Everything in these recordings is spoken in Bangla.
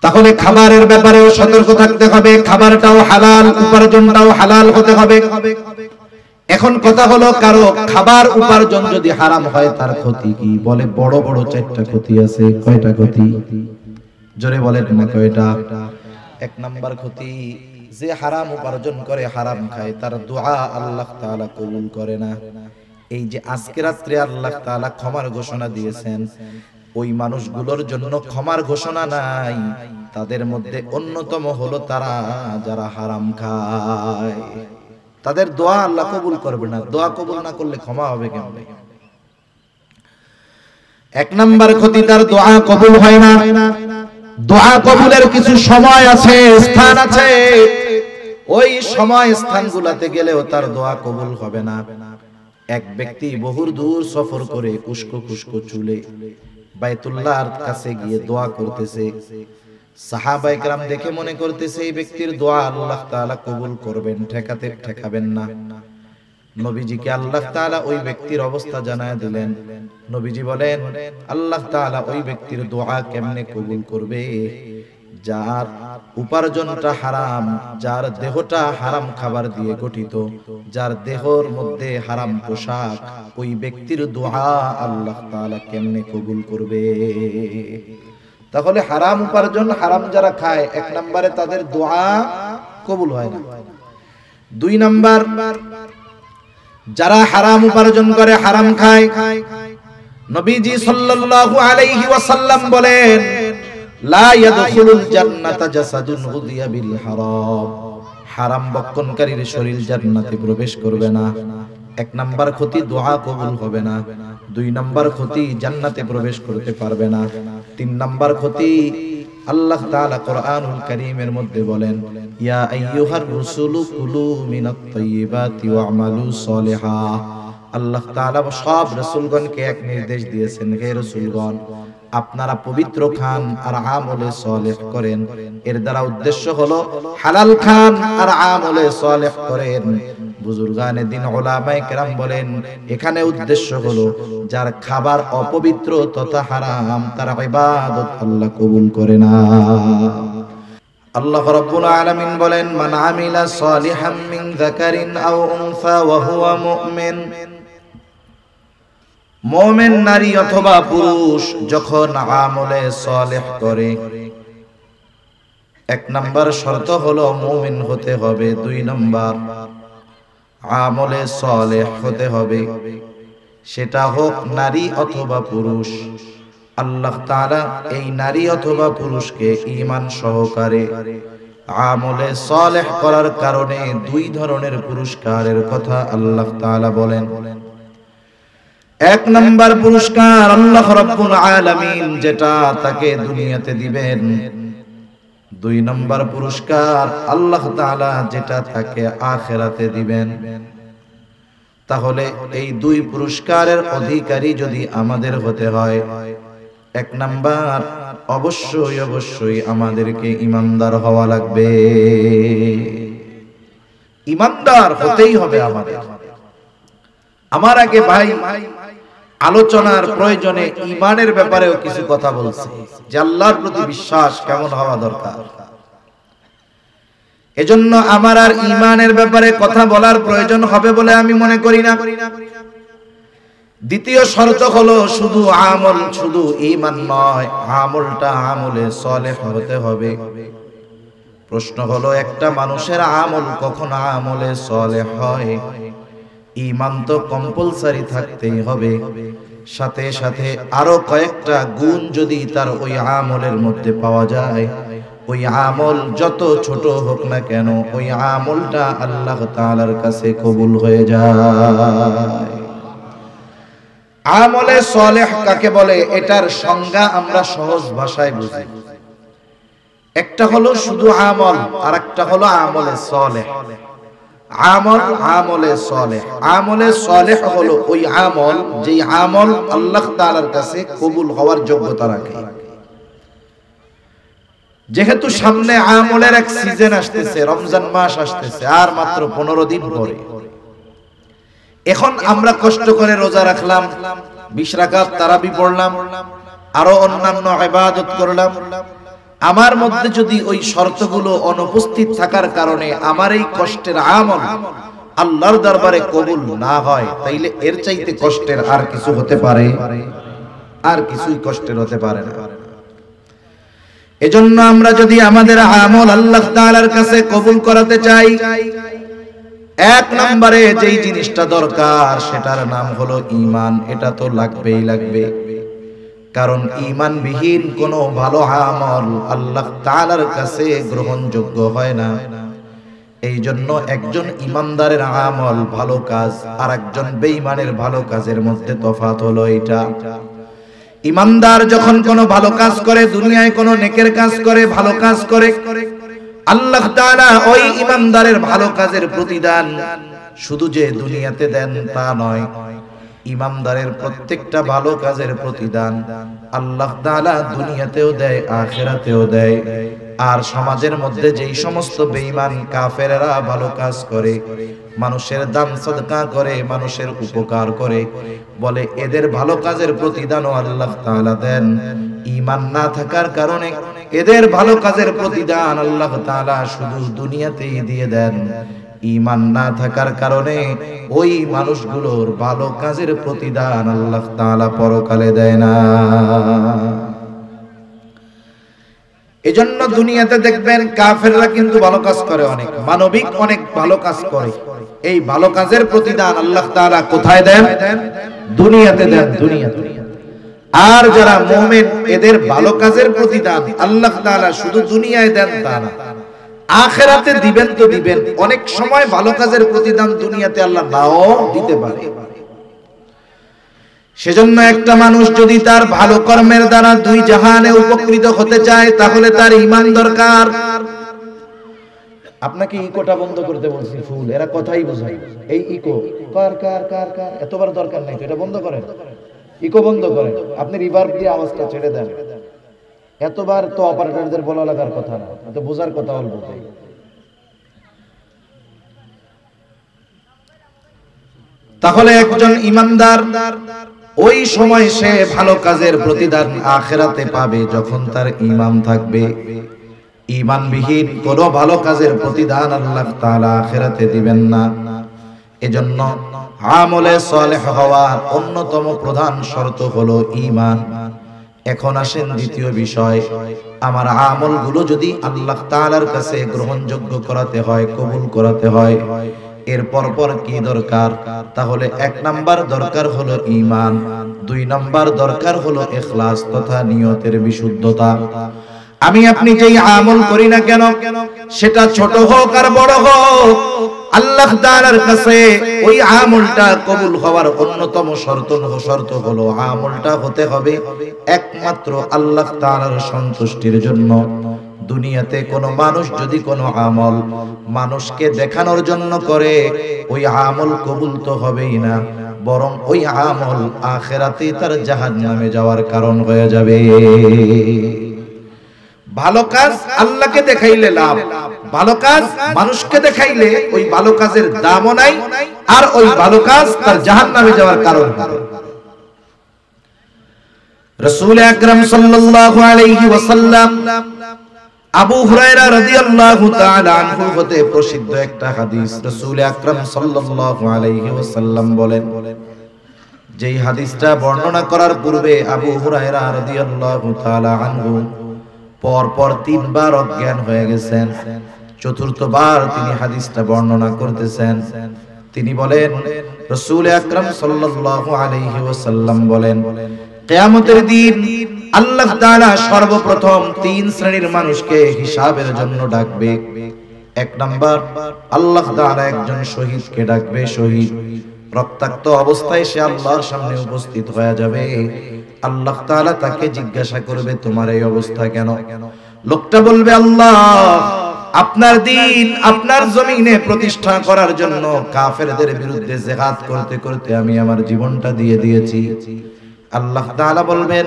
তাহলে খাবারের ব্যাপারেও সতর্ক থাকতে হবে, খাবারটাও হালাল, উপার্জনটাও হালাল হতে হবে। এখন কথা হলো, কারো খাবার উপার্জন যদি হারাম হয় তার ক্ষতি কি? বলে বড় বড় 4টা ক্ষতি আছে। কয়টা ক্ষতি? জোরে বলেন না কয়টা? 1 নাম্বার ক্ষতি, যে হারাম উপার্জন করে, হারাম খায়, তার দোয়া আল্লাহ তাআলা কবুল করে না। এই যে আজকে রাত্রে আল্লাহ তাআলা ক্ষমার ঘোষণা দিয়েছেন, ওই মানুষগুলোর জন্য ক্ষমার ঘোষণা নাই। তাদের মধ্যে অন্যতম হলো তারা যারা হারাম খায়। তাদের দোয়া আল্লাহ কবুল করবে না। দোয়া কবুল না করলে ক্ষমা হবে কেমনে? 1 নাম্বার ক্ষতি, তার দোয়া কবুল হয় না। দোয়া কবুলের কিছু সময় আছে, স্থান আছে। ওই সময় স্থানগুলোতে গেলেও তার দোয়া কবুল হবে না। এক ব্যক্তি বহু দূর সফর করে উস্কো খুস্কো চুলে বাইতুল্লাহর কাছে গিয়ে দোয়া করতেছে। সাহাবায়ে কেরাম দেখে মনে করতেছে এই ব্যক্তির দোয়া আল্লাহ তাআলা কবুল করবেন, ঠেকাবেন না। নবীজিকে আল্লাহ তাআলা ওই ব্যক্তির অবস্থা জানায় দিলেন। নবীজি বলেন, আল্লাহ তাআলা ওই ব্যক্তির দোয়া কেমনে কবুল করবে? যার উপার্জনটা হারাম, যার দেহটা হারাম খাবার দিয়ে গঠিত, যার দেহর মধ্যে হারাম পোশাক, ওই ব্যক্তির দোয়া আল্লাহ তাআলা কেমনে কবুল করবে? তাহলে হারাম উপার্জন, হারাম যারা খায়, 1 নম্বরে তাদের দোয়া কবুল হয় না। 2 নাম্বার, যারা হারাম উপার্জন করে, হারাম খায়, নবীজি সাল্লাল্লাহু আলাইহি ওয়াসাল্লাম বলেন, লা ইয়াদখুলুল জান্নাতা জাসাদুন গুযিয়া বিল হারাম। হারাম বক্ষণকারীর শরীর জান্নাতে প্রবেশ করবে না। 1 নাম্বার ক্ষতি, দোয়া কবুল হবে না। 2 নাম্বার ক্ষতি, জান্নাতে প্রবেশ করতে পারবে না। 3 নাম্বার ক্ষতি, আল্লাহ তাআলা কোরআনুল কারীমের মধ্যে বলেন, ইয়া আইয়ুহার রাসূলু কুলু মিনাত তাইয়্যিবাতি ওয়া'মালু সলিহা। আল্লাহ তাআলা সব রাসূলগণকে এক নির্দেশ দিয়েছেন, হে রাসূলগণ, আপনারা পবিত্র খান আর আমলে সালেহ করেন। এর দ্বারা উদ্দেশ্য হলো হালাল খান আর আমলে সালেহ করেন। বুজুর্গানে দিন উলামায়ে কেরাম বলেন, এখানে উদ্দেশ্য হলো যার খাবার অপবিত্র তথা হারাম, তার ইবাদত আল্লাহ কবুল করে না। আল্লাহ রাব্বুল আলামিন বলেন, মান আমিলা সালিহাম মিন যাকারিন আও উনসা ওয়া হুয়া মুমিন। মুমিন নারী অথবা পুরুষ যখন আমলে সালেহ করে, 1 নাম্বার শর্ত হলো মুমিন হতে হবে। 2 নাম্বার, আমলে সালেহ হতে হবে। সেটা হোক নারী অথবা পুরুষ। আল্লাহ তাআলা এই নারী অথবা পুরুষকে ঈমান সহকারে আমলে সালেহ করার কারণে 2 ধরনের পুরস্কারের কথা আল্লাহ তাআলা বলেন। 1 নাম্বার পুরস্কার, আল্লাহ রাব্বুল আলামিন যেটা তাকে দুনিয়াতে দিবেন। 2 নাম্বার পুরস্কার, আল্লাহ তাআলা যেটা তাকে আখিরাতে দিবেন। তাহলে এই 2 পুরস্কারের অধিকারী যদি আমাদের হতে হয়, 1 নাম্বার, অবশ্যই আমাদেরকে ঈমানদার হওয়া লাগবে। ঈমানদার হতেই হবে আমাদের। আমার আগে ভাই আলোচনার প্রয়োজনে ঈমানের ব্যাপারেও কিছু কথা বলছে, যে আল্লাহর প্রতি বিশ্বাস কেমন হওয়া দরকার। এজন্য আমার আর ঈমানের ব্যাপারে কথা বলার প্রয়োজন হবে বলে আমি মনে করি না। দ্বিতীয় শর্ত হলো শুধু আমল, শুধু ঈমান নয়, আমলটা আমলে সালেহ হতে হবে। প্রশ্ন হলো, একটা মানুষের আমল কখন আমলে সালেহ হয়? ঈমান তো কম্পালসারি থাকতেই হবে, সাথে সাথে আরো কয়েকটা গুণ যদি তার ওই আমলের মধ্যে পাওয়া যায়, ওই আমল যত ছোট হোক না কেন, ওই আমলটা আল্লাহ তাআলার কাছে কবুল হয়ে যায়। আমলে সালেহ কাকে বলে, এটার সংজ্ঞা আমরা সহজ ভাষায় বুঝি। একটা হলো শুধু আমল, আর একটা হলো আমলে সালেহ। আমল, আমলে সালেহ। আমলে সালেহ হলো ওই আমল যেই আমল আল্লাহ তাআলার কাছে কবুল হওয়ার যোগ্যতা রাখে। যেহেতু সামনে আমলের এক সিজন আসতেছে, রমজান মাস আসতেছে, আর মাত্র 15 দিন পরে। এখন আমরা কষ্ট করে রোজা রাখলাম, 20 রাকাত তারাবি পড়লাম, আরো অন্যান্য ইবাদত করলাম, আমার মধ্যে যদি ওই শর্তগুলো অনুপস্থিত থাকার কারণে আমার এই কষ্টের আমল আল্লাহর দরবারে কবুল না হয়, তাইলে এর চাইতে কষ্টের আর কিছু হতে পারে? আর কিছুই কষ্টের হতে পারে না। এজন্য আমরা যদি আমাদের আমল আল্লাহ তাআলার কাছে কবুল করাতে চাই, এক নম্বরে যেই জিনিসটা দরকার সেটার নাম হলো ঈমান। এটা তো লাগবেই লাগবে, কারণ ঈমানবিহীন কোনো ভালো আমল আল্লাহ তাআলার কাছে গ্রহণযোগ্য হয় না। এই জন্য একজন ঈমানদারের আমল ভালো কাজ আর একজন বেঈমানের ভালো কাজের মধ্যে তফাৎ হলো এটা। ঈমানদার যখন কোনো ভালো কাজ করে, দুনিয়ায় কোনো নেকের কাজ করে, ভালো কাজ করে, আল্লাহ তাআলা ওই ঈমানদারের ভালো কাজের প্রতিদান শুধু যে দুনিয়াতে দেন তা নয়, ঈমানদারের প্রত্যেকটা ভালো কাজের প্রতিদান আল্লাহ তাআলা দুনিয়াতেও দেয়, আখিরাতেও দেয়। আর সমাজের মধ্যে যেই সমস্ত বেঈমান কাফেররা ভালো কাজ করে, মানুষের দান সদকা করে, মানুষের উপকার করে, বলে এদের ভালো কাজের প্রতিদানও আল্লাহ তাআলা দেন। ঈমান না থাকার কারণে এদের ভালো কাজের প্রতিদান আল্লাহ তাআলা শুধু দুনিয়াতেই দিয়ে দেন। ঈমান না থাকার কারণে ওই মানুষগুলোর ভালো কাজের প্রতিদান আল্লাহ তাআলা পরকালে দেয় না। এজন্য দুনিয়াতে দেখবেন কাফেররা কিন্তু ভালো কাজ করে, অনেক মানবিক অনেক ভালো কাজ করে। এই ভালো কাজের প্রতিদান আল্লাহ তাআলা কোথায় দেন? দুনিয়াতে দেন, দুনিয়াতে। আর যারা মুমিন এদের ভালো কাজের প্রতিদান আল্লাহ তাআলা শুধু দুনিয়ায় দেন তা না, আখিরাতে দিবেন তো দিবেন। অনেক সময় ভালো কাজের প্রতিদান দুনিয়াতে আল্লাহ নাও দিতে পারে। সেজন্য একটা মানুষ যদি তার ভালো কর্মের দ্বারা দুই জাহানে উপকৃত হতে চায়, তাহলে তার ঈমান দরকার। আপনাকে ইকোটা বন্ধ করতে বলছি, ফুল এরা কথাই বোঝাই। এই ইকো কার কার কার কার এতবার দরকার নাই তো, এটা বন্ধ করেন, ইকো বন্ধ করেন। আপনি রিভার্ব দিয়ে আওয়াজটা ছেড়ে দেন। এতবার তো অপারেটরদের বলা লাগার কথা না, তো বোঝার কথা অল্প। তাহলে একজন ঈমানদার ওই সময় সে ভালো কাজের প্রতিদান আখিরাতে পাবে যখন তার ঈমান থাকবে। ঈমানবিহীন কোনো ভালো কাজের প্রতিদান আল্লাহ তাআলা আখিরাতে দিবেন না। এজন্য আমলে সালেহ হওয়ার অন্যতম প্রধান শর্ত হলো ঈমান। এখন আসেন দ্বিতীয় বিষয়, আমার আমলগুলো যদি আল্লাহ তাআলার কাছে গ্রহণযোগ্য করাতে হয়, কবুল করাতে হয়, এর পর কি দরকার? তাহলে এক নাম্বার দরকার হলো ঈমান, দুই নাম্বার দরকার হলো ইখলাস তথা নিয়তের বিশুদ্ধতা। আমি আপনি যেই আমল করি না কেন, সেটা ছোট হোক আর বড় হোক, আল্লাহ তাআলার কাছে ওই আমলটা কবুল হওয়ার অন্যতম শর্ত হলো আমলটা হতে হবে একমাত্র আল্লাহ তাআলার সন্তুষ্টির জন্য। দুনিয়াতে কোনো মানুষ যদি কোনো আমল মানুষকে দেখানোর জন্য করে, ওই আমল কবুল তো হবেই না, বরং ওই আমল আখিরাতে তার জাহান্নামে যাওয়ার কারণ হয়ে যাবে। ভালো কাজ আল্লাহকে দেখাইলে লাভ, ভালো কাজ মানুষকে দেখাইলে ওই ভালো কাজের দামও নাই, আর ওই ভালো কাজ তার জাহান্নামে যাওয়ার কারণ হবে। রাসূল আকরাম সাল্লাল্লাহু আলাইহি ওয়াসাল্লাম আবু হুরায়রা রাদিয়াল্লাহু তাআলা আনহু হতে প্রসিদ্ধ একটা হাদিস, রাসূল আকরাম সাল্লাল্লাহু আলাইহি ওয়াসাল্লাম বলেন, যেই হাদিসটা বর্ণনা করার পূর্বে আবু হুরায়রা রাদিয়াল্লাহু তাআলা আনহু পরপর তিনবার অজ্ঞান হয়ে গেছেন, চতুর্থবার তিনি হাদিসটা বর্ণনা করতেছেন। তিনি বলেন, রাসূল আকরাম সাল্লাল্লাহু আলাইহি ওয়াসাল্লাম বলেন, কিয়ামতের দিন আল্লাহ তাআলা সর্বপ্রথম তিন শ্রেণীর মানুষকে হিসাবের জন্য ডাকবে। এক নাম্বার, আল্লাহ তাআলা একজন শহীদকে ডাকবে। শহীদ রক্তাক্ত অবস্থায় সে আল্লাহর সামনে উপস্থিত হয়ে যাবে। আল্লাহ তাআলা তাকে জিজ্ঞাসা করবে, তোমার এই অবস্থা কেন? লোকটা বলবে, আল্লাহ, আপনার দ্বীন আপনার জমিনে প্রতিষ্ঠা করার জন্য কাফেরদের বিরুদ্ধে জিহাদ করতে করতে আমি আমার জীবনটা দিয়ে দিয়েছি। আল্লাহ তাআলা বলবেন,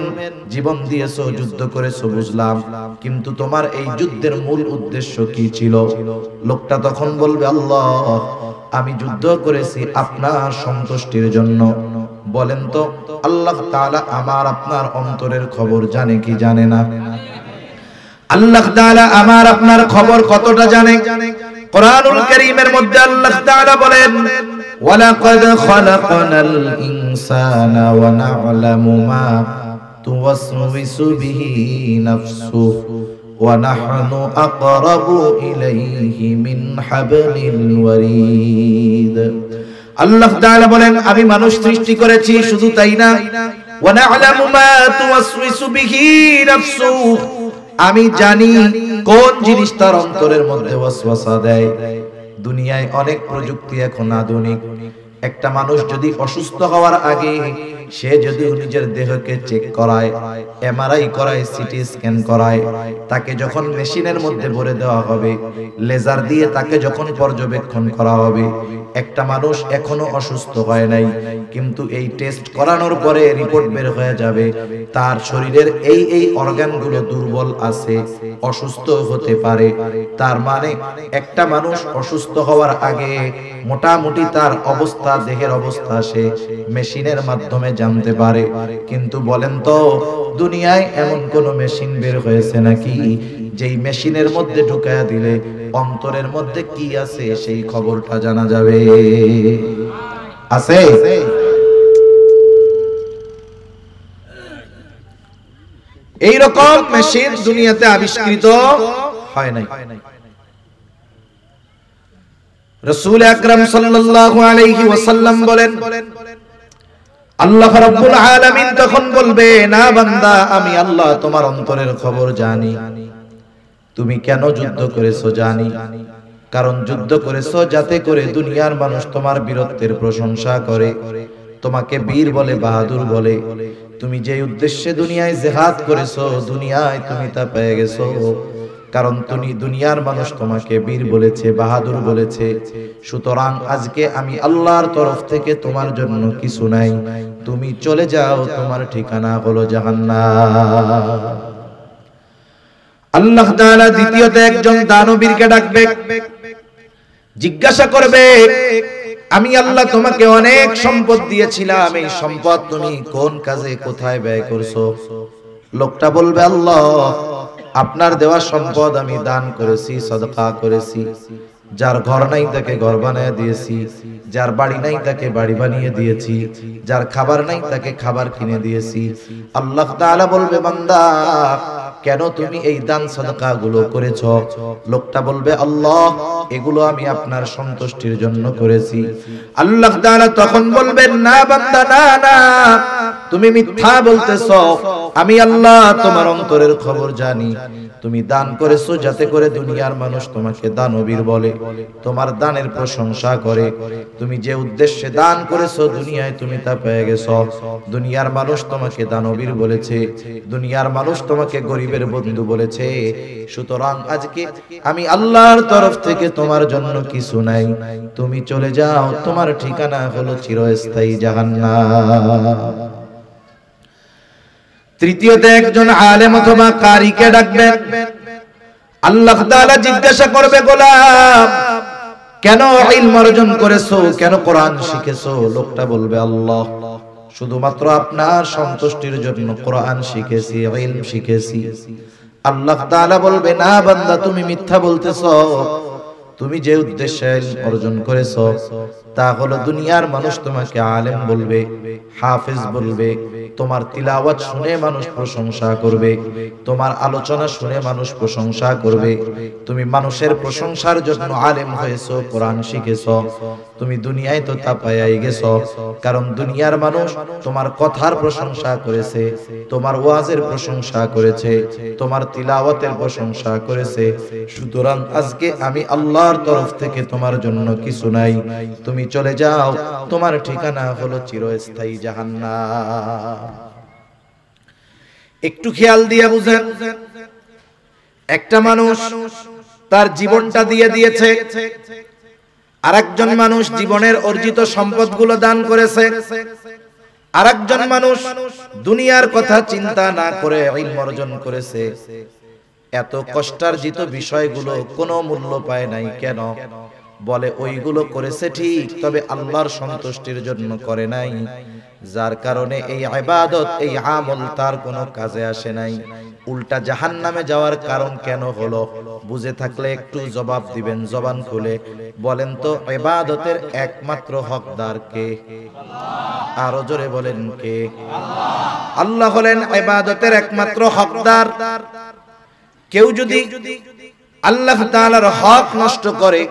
জীবন দিয়েছো, যুদ্ধ করেছো বুঝলাম, কিন্তু তোমার এই যুদ্ধের মূল উদ্দেশ্য কি ছিল? লোকটা তখন বলবে, আল্লাহ, আমি যুদ্ধ করেছি আপনার সন্তুষ্টির জন্য। বলেন তো, আল্লাহ তাআলা আমার আপনার অন্তরের খবর জানে কি জানে না? আল্লাহ তাআলা আমার আপনার খবর কতটা জানে? কোরআনুল কারীমের মধ্যে আল্লাহ তাআলা বলেন, ওয়ালাকাদ খালাকনাল ইনসানা ওয়া না'লামু মা তুওয়াসওয়িসু বিহি নাফসুহু ওয়া নাহনু আকরাবু ইলাইহি মিন হাবলিল ওয়ারিদ। আল্লাহ তাআলা বলেন, আমি মানুষ সৃষ্টি করেছি, শুধু তাই না, ওয়া না'লামু মা তুওয়াসওয়িসু বিহি নাফসুহু, আমি জানি কোন জিনিস তার অন্তরের মধ্যে ওয়াসওয়াসা দেয়। দুনিয়ায় অনেক প্রযুক্তি এখন আধুনিক। একটা মানুষ যদি অসুস্থ হওয়ার আগে সে যদি নিজের দেহকে চেক করায়, এমআরআই করায়, সিটি স্ক্যান করায়, তাকে যখন মেশিনের মধ্যে ভরে দেওয়া হবে, লেজার দিয়ে তাকে যখন পর্যবেক্ষণ করা হবে, একটা মানুষ এখনো অসুস্থ হয় নাই, কিন্তু এই টেস্ট করানোর পরে রিপোর্ট বের হয়ে যাবে তার শরীরের এই অর্গানগুলো দুর্বল আছে, অসুস্থ হতে পারে। তার মানে একটা মানুষ অসুস্থ হওয়ার আগে মোটামুটি তার অবস্থা, দেহের অবস্থা সে মেশিনের মাধ্যমে জানতে পারে। কিন্তু বলেন তো, দুনিয়ায় এমন কোন মেশিন বের হয়েছে নাকি যেই মেশিনের মধ্যে ঢুকায়া দিলে অন্তরের মধ্যে কি আছে সেই খবরটা জানা যাবে? আছে? এইরকম মেশিন দুনিয়াতে আবিষ্কৃত হয় নাই। রাসূল আকরাম সাল্লাল্লাহু আলাইহি ওয়াসাল্লাম বলেন, আল্লাহ রাব্বুল আলামিন তখন বলবে, না বান্দা, আমি আল্লাহ তোমার অন্তরের খবর জানি। তুমি কেন যুদ্ধ করেছো জানি। কারণ যুদ্ধ করেছো যাতে করে দুনিয়ার মানুষ তোমার বীরত্বের প্রশংসা করে, তোমাকে বীর বলে, বাহাদুর বলে। তুমি যে উদ্দেশ্যে দুনিয়ায় জিহাদ করেছো, দুনিয়ায় তুমি তা পেয়ে গেছো। কারণ তুমি দুনিয়ার মানুষ তোমাকে বীর বলেছে, বাহাদুর বলেছে। সুতরাং আজকে আমি আল্লাহর তরফ থেকে তোমার জন্য কিছু নাই, তুমি চলে যাও, তোমার ঠিকানা হলো জাহান্নাম। আল্লাহ তাআলা দ্বিতীয়তে একজন দানবীরকে ডাকবে, জিজ্ঞাসা করবে, আমি আল্লাহ তোমাকে অনেক সম্পদ দিয়েছিলাম, এই সম্পদ তুমি কোন কাজে কোথায় ব্যয় করছো? লোকটা বলবে, আল্লাহ আপনার দেওয়া সম্পদ আমি দান করেছি, সাদকা করেছি। যার ঘর নাই তাকে ঘর বানিয়ে দিয়েছি, যার বাড়ি নাই তাকে বাড়ি বানিয়ে দিয়েছি, যার খাবার নাই তাকে খাবার কিনে দিয়েছি। আল্লাহ তাআলা বলবে, বান্দা কেন তুমি এই দান সাদকা গুলো করেছো? লোকটা বলবে, আল্লাহ এগুলো আমি আপনার সন্তুষ্টির জন্য করেছি। আল্লাহ তাআলা তখন বলবেন, না বান্দা, না না, তুমি মিথ্যা বলতেছো। আমি আল্লাহ তোমার অন্তরের খবর জানি। তুমি দান করেছো যাতে করে দুনিয়ার মানুষ তোমাকে দানবীর বলে, তোমার দানের প্রশংসা করে। তুমি যে উদ্দেশ্যে দান করেছো দুনিয়ায় তুমি তা পেয়ে গেছো। দুনিয়ার মানুষ তোমাকে দানবীর বলেছে, দুনিয়ার মানুষ তোমাকে গরিবের বন্ধু বলেছে। সুতরাং আজকে আমি আল্লাহর তরফ থেকে তোমার জন্য কিছু নাই, তুমি চলে যাও, তোমার ঠিকানা হলো চিরস্থায়ী জাহান্নাম। তৃতীয়তে একজন আলেম অথবা কারীকে ডাকবেন। আল্লাহ তাআলা জিজ্ঞাসা করবে, গোলাম কেন ইলম অর্জন করেছো, কেন কোরআন শিখেছো? লোকটা বলবে, আল্লাহ শুধুমাত্র আপনার সন্তুষ্টির জন্য কোরআন শিখেছি, ইলম শিখেছি। আল্লাহ তাআলা বলবে, না বান্দা, তুমি মিথ্যা বলতেছো। তুমি যে উদ্দেশ্যে ইলম অর্জন করেছো তা হলো দুনিয়ার মানুষ তোমাকে আলেম বলবে, হাফেজ বলবে, তোমার তিলাওয়াত শুনে মানুষ প্রশংসা করবে, তোমার আলোচনা শুনে মানুষ প্রশংসা করবে। তুমি মানুষের প্রশংসার জন্য আলেম হয়েছো, কোরআন শিখেছো। তুমি দুনিয়ায় তো তা পাইয়াই গেছো, কারণ দুনিয়ার মানুষ তোমার কথার প্রশংসা করেছে, তোমার ওয়াজের প্রশংসা করেছে, তোমার তিলাওয়াতের প্রশংসা করেছে। সুতরাং আজকে আমি আল্লাহর তরফ থেকে তোমার জন্য কিছু নাই, তুমি চলে যাও, তোমার ঠিকানা হলো চিরস্থায়ী জাহান্নাম। একটু খেয়াল দিয়ে বুঝেন, একটা মানুষ তার জীবনটা দিয়ে দিয়েছে, আরেকজন মানুষ জীবনের অর্জিত সম্পদগুলো দান করেছে, আরেকজন মানুষ দুনিয়ার কথা চিন্তা না করে ইলম অর্জন করেছে। এত কষ্টার্জিত বিষয়গুলো কোনো মূল্য পায় নাই। কেন? বলে ওইগুলো করেছে ঠিক, তবে আল্লাহর সন্তুষ্টির জন্য করে নাই, যার কারণে এই ইবাদত, এই আমল তার কোনো কাজে আসে নাই। উল্টা জাহান্নামে যাওয়ার কারণ কেন হলো? বুঝে থাকলে একটু জবাব দিবেন জবান খুলে। বলেন তো ইবাদতের একমাত্র হকদার কে? আরো জোরে বলেন কে? আল্লাহ হলেন ইবাদতের একমাত্র হকদার। কেউ যদি আল্লাহ তাআলার হক নষ্ট করে,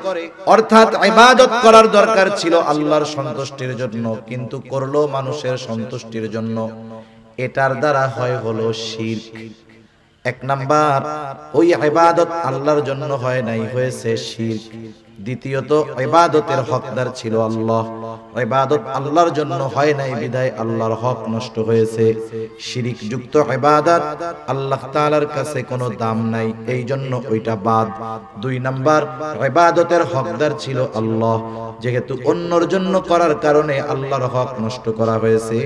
অর্থাৎ ইবাদত করার দরকার ছিল আল্লাহর সন্তুষ্টির জন্য, কিন্তু করলো মানুষের সন্তুষ্টির জন্য, এটার দ্বারা হয় হলো শিরক। এক নাম্বার, ওই ইবাদত আল্লাহর জন্য হয় নাই, হয়েছে শিরক। দ্বিতীয়ত, ইবাদতের হকদার ছিল আল্লাহ, ইবাদত আল্লাহর জন্য হয় নাই বিধায় আল্লাহর হক নষ্ট হয়েছে। শিরক যুক্ত ইবাদত আল্লাহ তাআলার কাছে কোনো দাম নাই, এই জন্য ওইটা বাদ। দুই নাম্বার, ইবাদতের হকদার ছিল আল্লাহ, যেহেতু অন্যর জন্য করার কারণে আল্লাহর হক নষ্ট করা হয়েছে,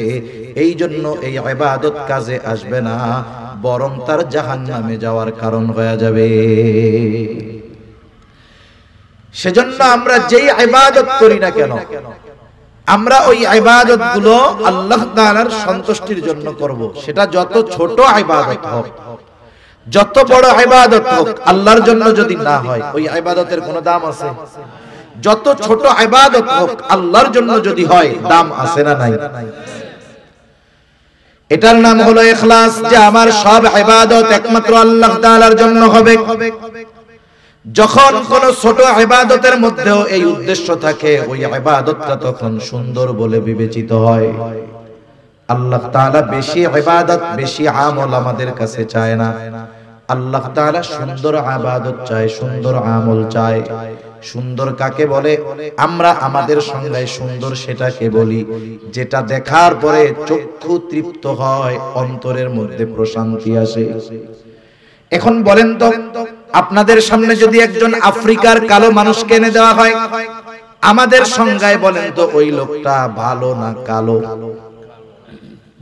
এই জন্য এই ইবাদত কাজে আসবে না, বরং তার জাহান্নামে যাওয়ার কারণ হয়ে যাবে। সেজন্য আমরা যেই ইবাদত করি না কেন, আমরা ওই ইবাদত গুলো আল্লাহ তাআলার সন্তুষ্টির জন্য করব। সেটা যত ছোট ইবাদত হোক, যত বড় ইবাদত হোক, আল্লাহর জন্য যদি না হয় ওই ইবাদতের কোনো দাম আছে? যত ছোট ইবাদত হোক, আল্লাহর জন্য যদি হয়, দাম আছে না নাই? এটার নাম হলো ইখলাস, যে আমার সব ইবাদত একমাত্র আল্লাহ তাআলার জন্য হবে। যখন কোন ছোট ইবাদতের মধ্যেও এই উদ্দেশ্য থাকে, ওই ইবাদতটা তখন সুন্দর বলে বিবেচিত হয়। আল্লাহ তাআলা বেশি ইবাদত, বেশি আমল আমাদের কাছে চায় না। আল্লাহ তাআলা সুন্দর ইবাদত চায়, সুন্দর আমল চায়। সুন্দর কাকে বলে? আমরা আমাদের সংজ্ঞায় সুন্দর সেটাকে বলি যেটা দেখার পরে চক্ষু তৃপ্ত হয়, অন্তরের মধ্যে প্রশান্তি আসে। এখন বলেন তো, আপনাদের সামনে যদি একজন আফ্রিকার কালো মানুষকে এনে দেওয়া হয়, আমাদের সংজ্ঞায় বলেন তো ওই লোকটা ভালো না কালো?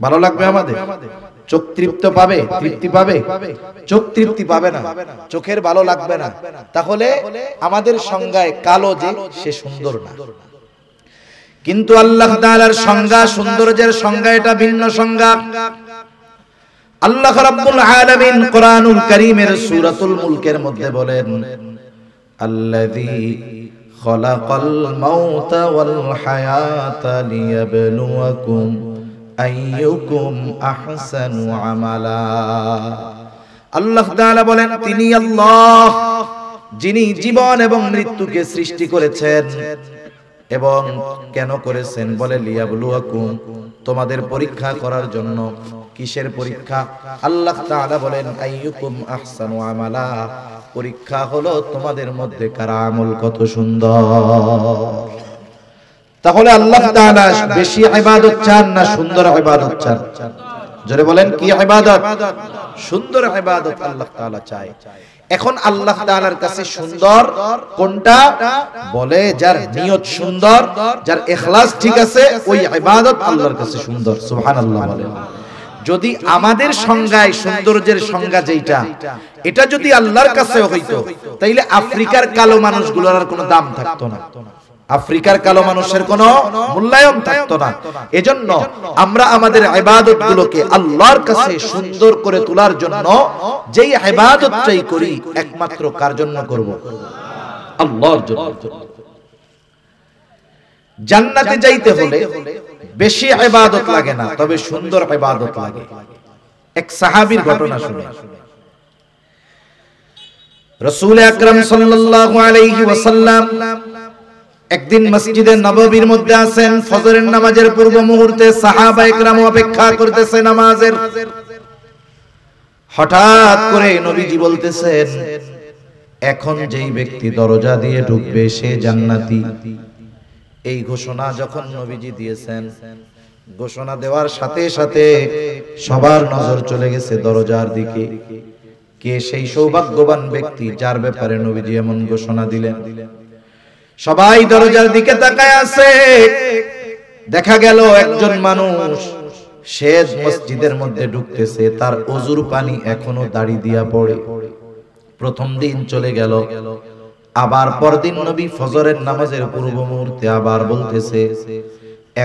ভালো লাগবে আমাদের? চোখ তৃপ্ত পাবে? তৃপ্তি পাবে? চোখ তৃপ্তি পাবে না, চোখের ভালো লাগবে না। তাহলে আমাদের সংজ্ঞায় কালো যে সে সুন্দর না। কিন্তু আল্লাহ তাআলার সংজ্ঞা, সৌন্দর্যের সংজ্ঞা এটা ভিন্ন সংজ্ঞা। আল্লাহ রাব্বুল আলামিন কোরআনুল কারীমের সূরাতুল মুলকের মধ্যে বলেন, আল্লাযী খালাকাল মাউতা ওয়াল হায়াতা লিয়াবলুয়াকুম আইয়ুকুম আহসানু আমালা। আল্লাহ তাআলা বলেন, তিনি আল্লাহ যিনি জীবন এবং মৃত্যুকে সৃষ্টি করেছেন। এবং কেন করেছেন? বলে লিয়াবলুয়াকুম, তোমাদের পরীক্ষা করার জন্য। কিসের পরীক্ষা? আল্লাহ তাআলা বলেন আইয়ুকুম আহসানু আমালা, পরীক্ষা হলো তোমাদের মধ্যে কার আমল কত সুন্দর। তাহলে আল্লাহ তাআলা বেশি ইবাদত চান না সুন্দর ইবাদত চান? জোরে বলেন, কি ইবাদত? সুন্দর ইবাদত আল্লাহ তাআলা চায়। এখন আল্লাহ তাআলার কাছে সুন্দর কোনটা? বলে যার নিয়ত সুন্দর, যার ইখলাস ঠিক আছে, ওই ইবাদত আল্লাহর কাছে সুন্দর। সুবহানাল্লাহ বলেন। যদি আমাদের সংজ্ঞায় সৌন্দর্যের সংজ্ঞা যেটা, এটা যদি আল্লাহর কাছে হইতো, তাইলে আফ্রিকার কালো মানুষগুলোর আর কোনো দাম থাকতো না, আফ্রিকার কালো মানুষের কোনো মূল্যায়ন থাকতো না। এজন্য আমরা আমাদের ইবাদতগুলোকে আল্লাহর কাছে সুন্দর করে তোলার জন্য যেই ইবাদতটাই করি, একমাত্র কার জন্য করব? আল্লাহর জন্য। জান্নাতে যাইতে হলে বেশি ইবাদত লাগে না, তবে সুন্দর ইবাদত লাগে। এক সাহাবীর ঘটনা শুনে। রাসূল আকরাম সাল্লাল্লাহু আলাইহি ওয়াসাল্লাম একদিন মসজিদে নববীর মধ্যে আছেন, ফজরের নামাজের পূর্ব মুহূর্তে সাহাবা ইকরাম অপেক্ষা করতেছে নামাজের। হঠাৎ করে নবীজি বলতেছেন, এখন যেই ব্যক্তি দরজা দিয়ে ঢুকবে সে জান্নাতি। এই ঘোষণা যখন নবীজি দিয়েছেন, ঘোষণা দেওয়ার সাথে সাথে সবার নজর চলে গেছে দরজার দিকে। কে সেই সৌভাগ্যবান ব্যক্তি যার ব্যাপারে নবীজি এমন ঘোষণা দিলেন? সবাই দরজার দিকে তাকায় আছে। দেখা গেল একজন মানুষ সে মসজিদের মধ্যে ঢুকতেছে, তার ওযুর পানি এখনো দাড়ি দিয়া পড়ে। প্রথম দিন চলে গেল, আবার পরদিন নবী ফজরের নামাজের পূর্ব মুহূর্তে আবার বলতেছে,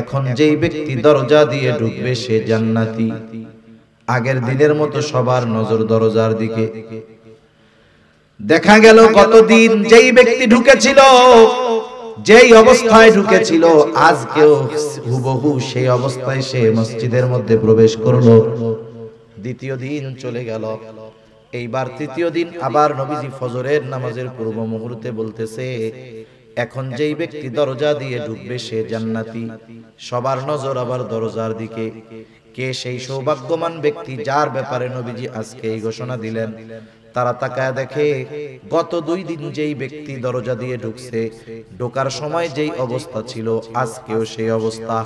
এখন যেই ব্যক্তি দরজা দিয়ে ঢুকবে সে জান্নাতি। আগের দিনের মতো সবার নজর দরজার দিকে। দেখা গেল কতদিন যেই ব্যক্তি ঢুকেছিল, যেই অবস্থায় ঢুকেছিল, আজকেও হুবহু সেই অবস্থায় সে মসজিদের মধ্যে প্রবেশ করলো। দ্বিতীয় দিন চলে গেল, এইবার তৃতীয় দিন আবার নবীজি ফজরের নামাজের পূর্ব মুহূর্তে বলতেছে, এখন যেই ব্যক্তি দরজা দিয়ে ঢুকবে সে জান্নাতি। সবার নজর আবার দরজার দিকে। কে সেই সৌভাগ্যবান ব্যক্তি যার ব্যাপারে নবীজি আজকে এই ঘোষণা দিলেন? তারা তাকায় দেখে গত 2 দিন যেই ব্যক্তি দরজা দিয়ে ঢুকছে, ঢোকার সময় যেই অবস্থা ছিল আজকেও সেই অবস্থা।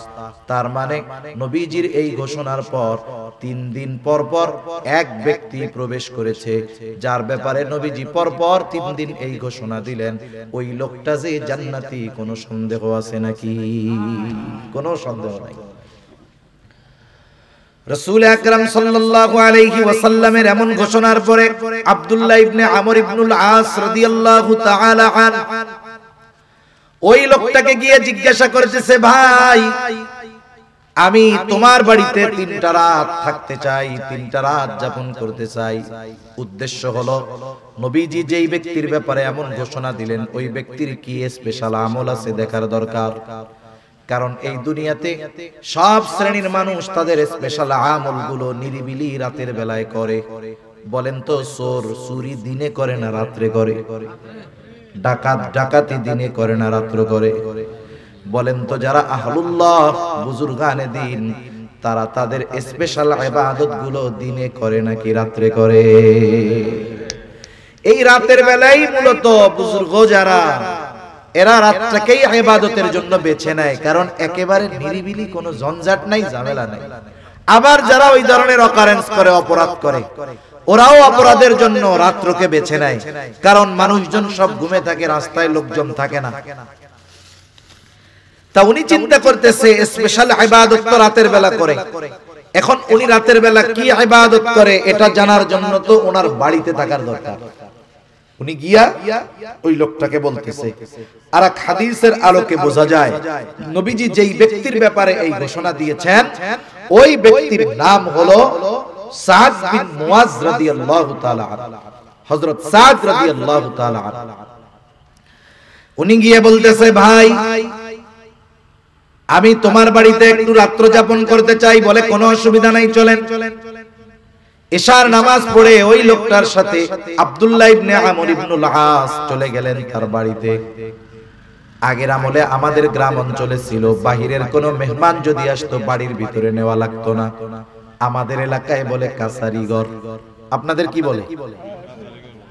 তার মানে নবীজির এই ঘোষণার পর 3 দিন পর পর এক ব্যক্তি প্রবেশ করেছে, যার ব্যাপারে নবীজি পরপর 3 দিন এই ঘোষণা দিলেন। ওই লোকটা যে জান্নাতি, কোনো সন্দেহ আছে নাকি? কোনো সন্দেহ নাই। রাসূল আকরাম সাল্লাল্লাহু আলাইহি ওয়াসাল্লামের এমন ঘোষণার পরে আব্দুল্লাহ ইবনে আমর ইবনুল আস রাদিয়াল্লাহু তাআলা আন ওই লোকটাকে গিয়ে জিজ্ঞাসা করতেছে, ভাই আমি তোমার বাড়িতে 3টা রাত থাকতে চাই, 3টা রাত যাপন করতে চাই। উদ্দেশ্য হলো নবীজি যেই ব্যক্তির ব্যাপারে এমন ঘোষণা দিলেন ওই ব্যক্তির কি স্পেশাল আমল আছে দেখার দরকার। কারণ এই দুনিয়াতে সব শ্রেণীর মানুষ তাদের স্পেশাল আমলগুলো নিরিবিলি রাতের বেলায় করে। বলেন তো, চোর চুরি দিনে করে না রাত্রে করে? ডাকাত ডাকাতি দিনে করে না রাত্রে করে? বলেন তো, যারা আহলুল্লাহ বুজুর্গানে দিন তারা তাদের স্পেশাল ইবাদতগুলো দিনে করে নাকি রাত্রে করে? এই রাতের বেলায় মূলত বুজুর্গ যারা, এরা রাতটাকেই ইবাদতের জন্য বেছে নেয়, কারণ একেবারে নিরিবিলি, কোনো ঝঞ্ঝাট নাই, ঝামেলা নাই। আবার যারা ওই ধরনের অকারেন্স করে, অপরাধ করে, ওরাও অপরাধের জন্য রাত্রকে বেছে নেয়, কারণ মানুষজন সব ঘুমে থাকে, রাস্তায় লোকজন থাকে না। তা উনি চিন্তা করতেছে স্পেশাল ইবাদত তো রাতের বেলা করে। এখন উনি রাতের বেলা কি ইবাদত করে এটা জানার জন্য তো ওনার বাড়িতে থাকার দরকার। উনি গিয়া ওই লোকটাকে বলতেছে। আর এক হাদিসের আলোকে বোঝা যায় নবীজি যেই ব্যক্তির ব্যাপারে এই ঘোষণা দিয়েছেন ওই ব্যক্তির নাম হলো সাদ বিন মুআজ রাদিয়াল্লাহু তাআলা আনহু, হযরত সাদ রাদিয়াল্লাহু তাআলা আনহু। উনি গিয়ে বলতেছে, ভাই আমি তোমার বাড়িতে একটু রাত্রি যাপন করতে চাই। বলে কোনো অসুবিধা নাই, চলেন। ইশার নামাজ পড়ে ওই লোকটার সাথে আব্দুল্লাহ ইবনে আমর ইবনুল আস চলে গেলেন তার বাড়িতে। আগের আমলে আমাদের গ্রাম অঞ্চলে ছিল বাহিরের কোনো মেহমান যদি আসতো বাড়ির ভিতরে নেওয়া লাগতো না। আমাদের এলাকায় বলে কাছারি ঘর। আপনাদের কি বলে?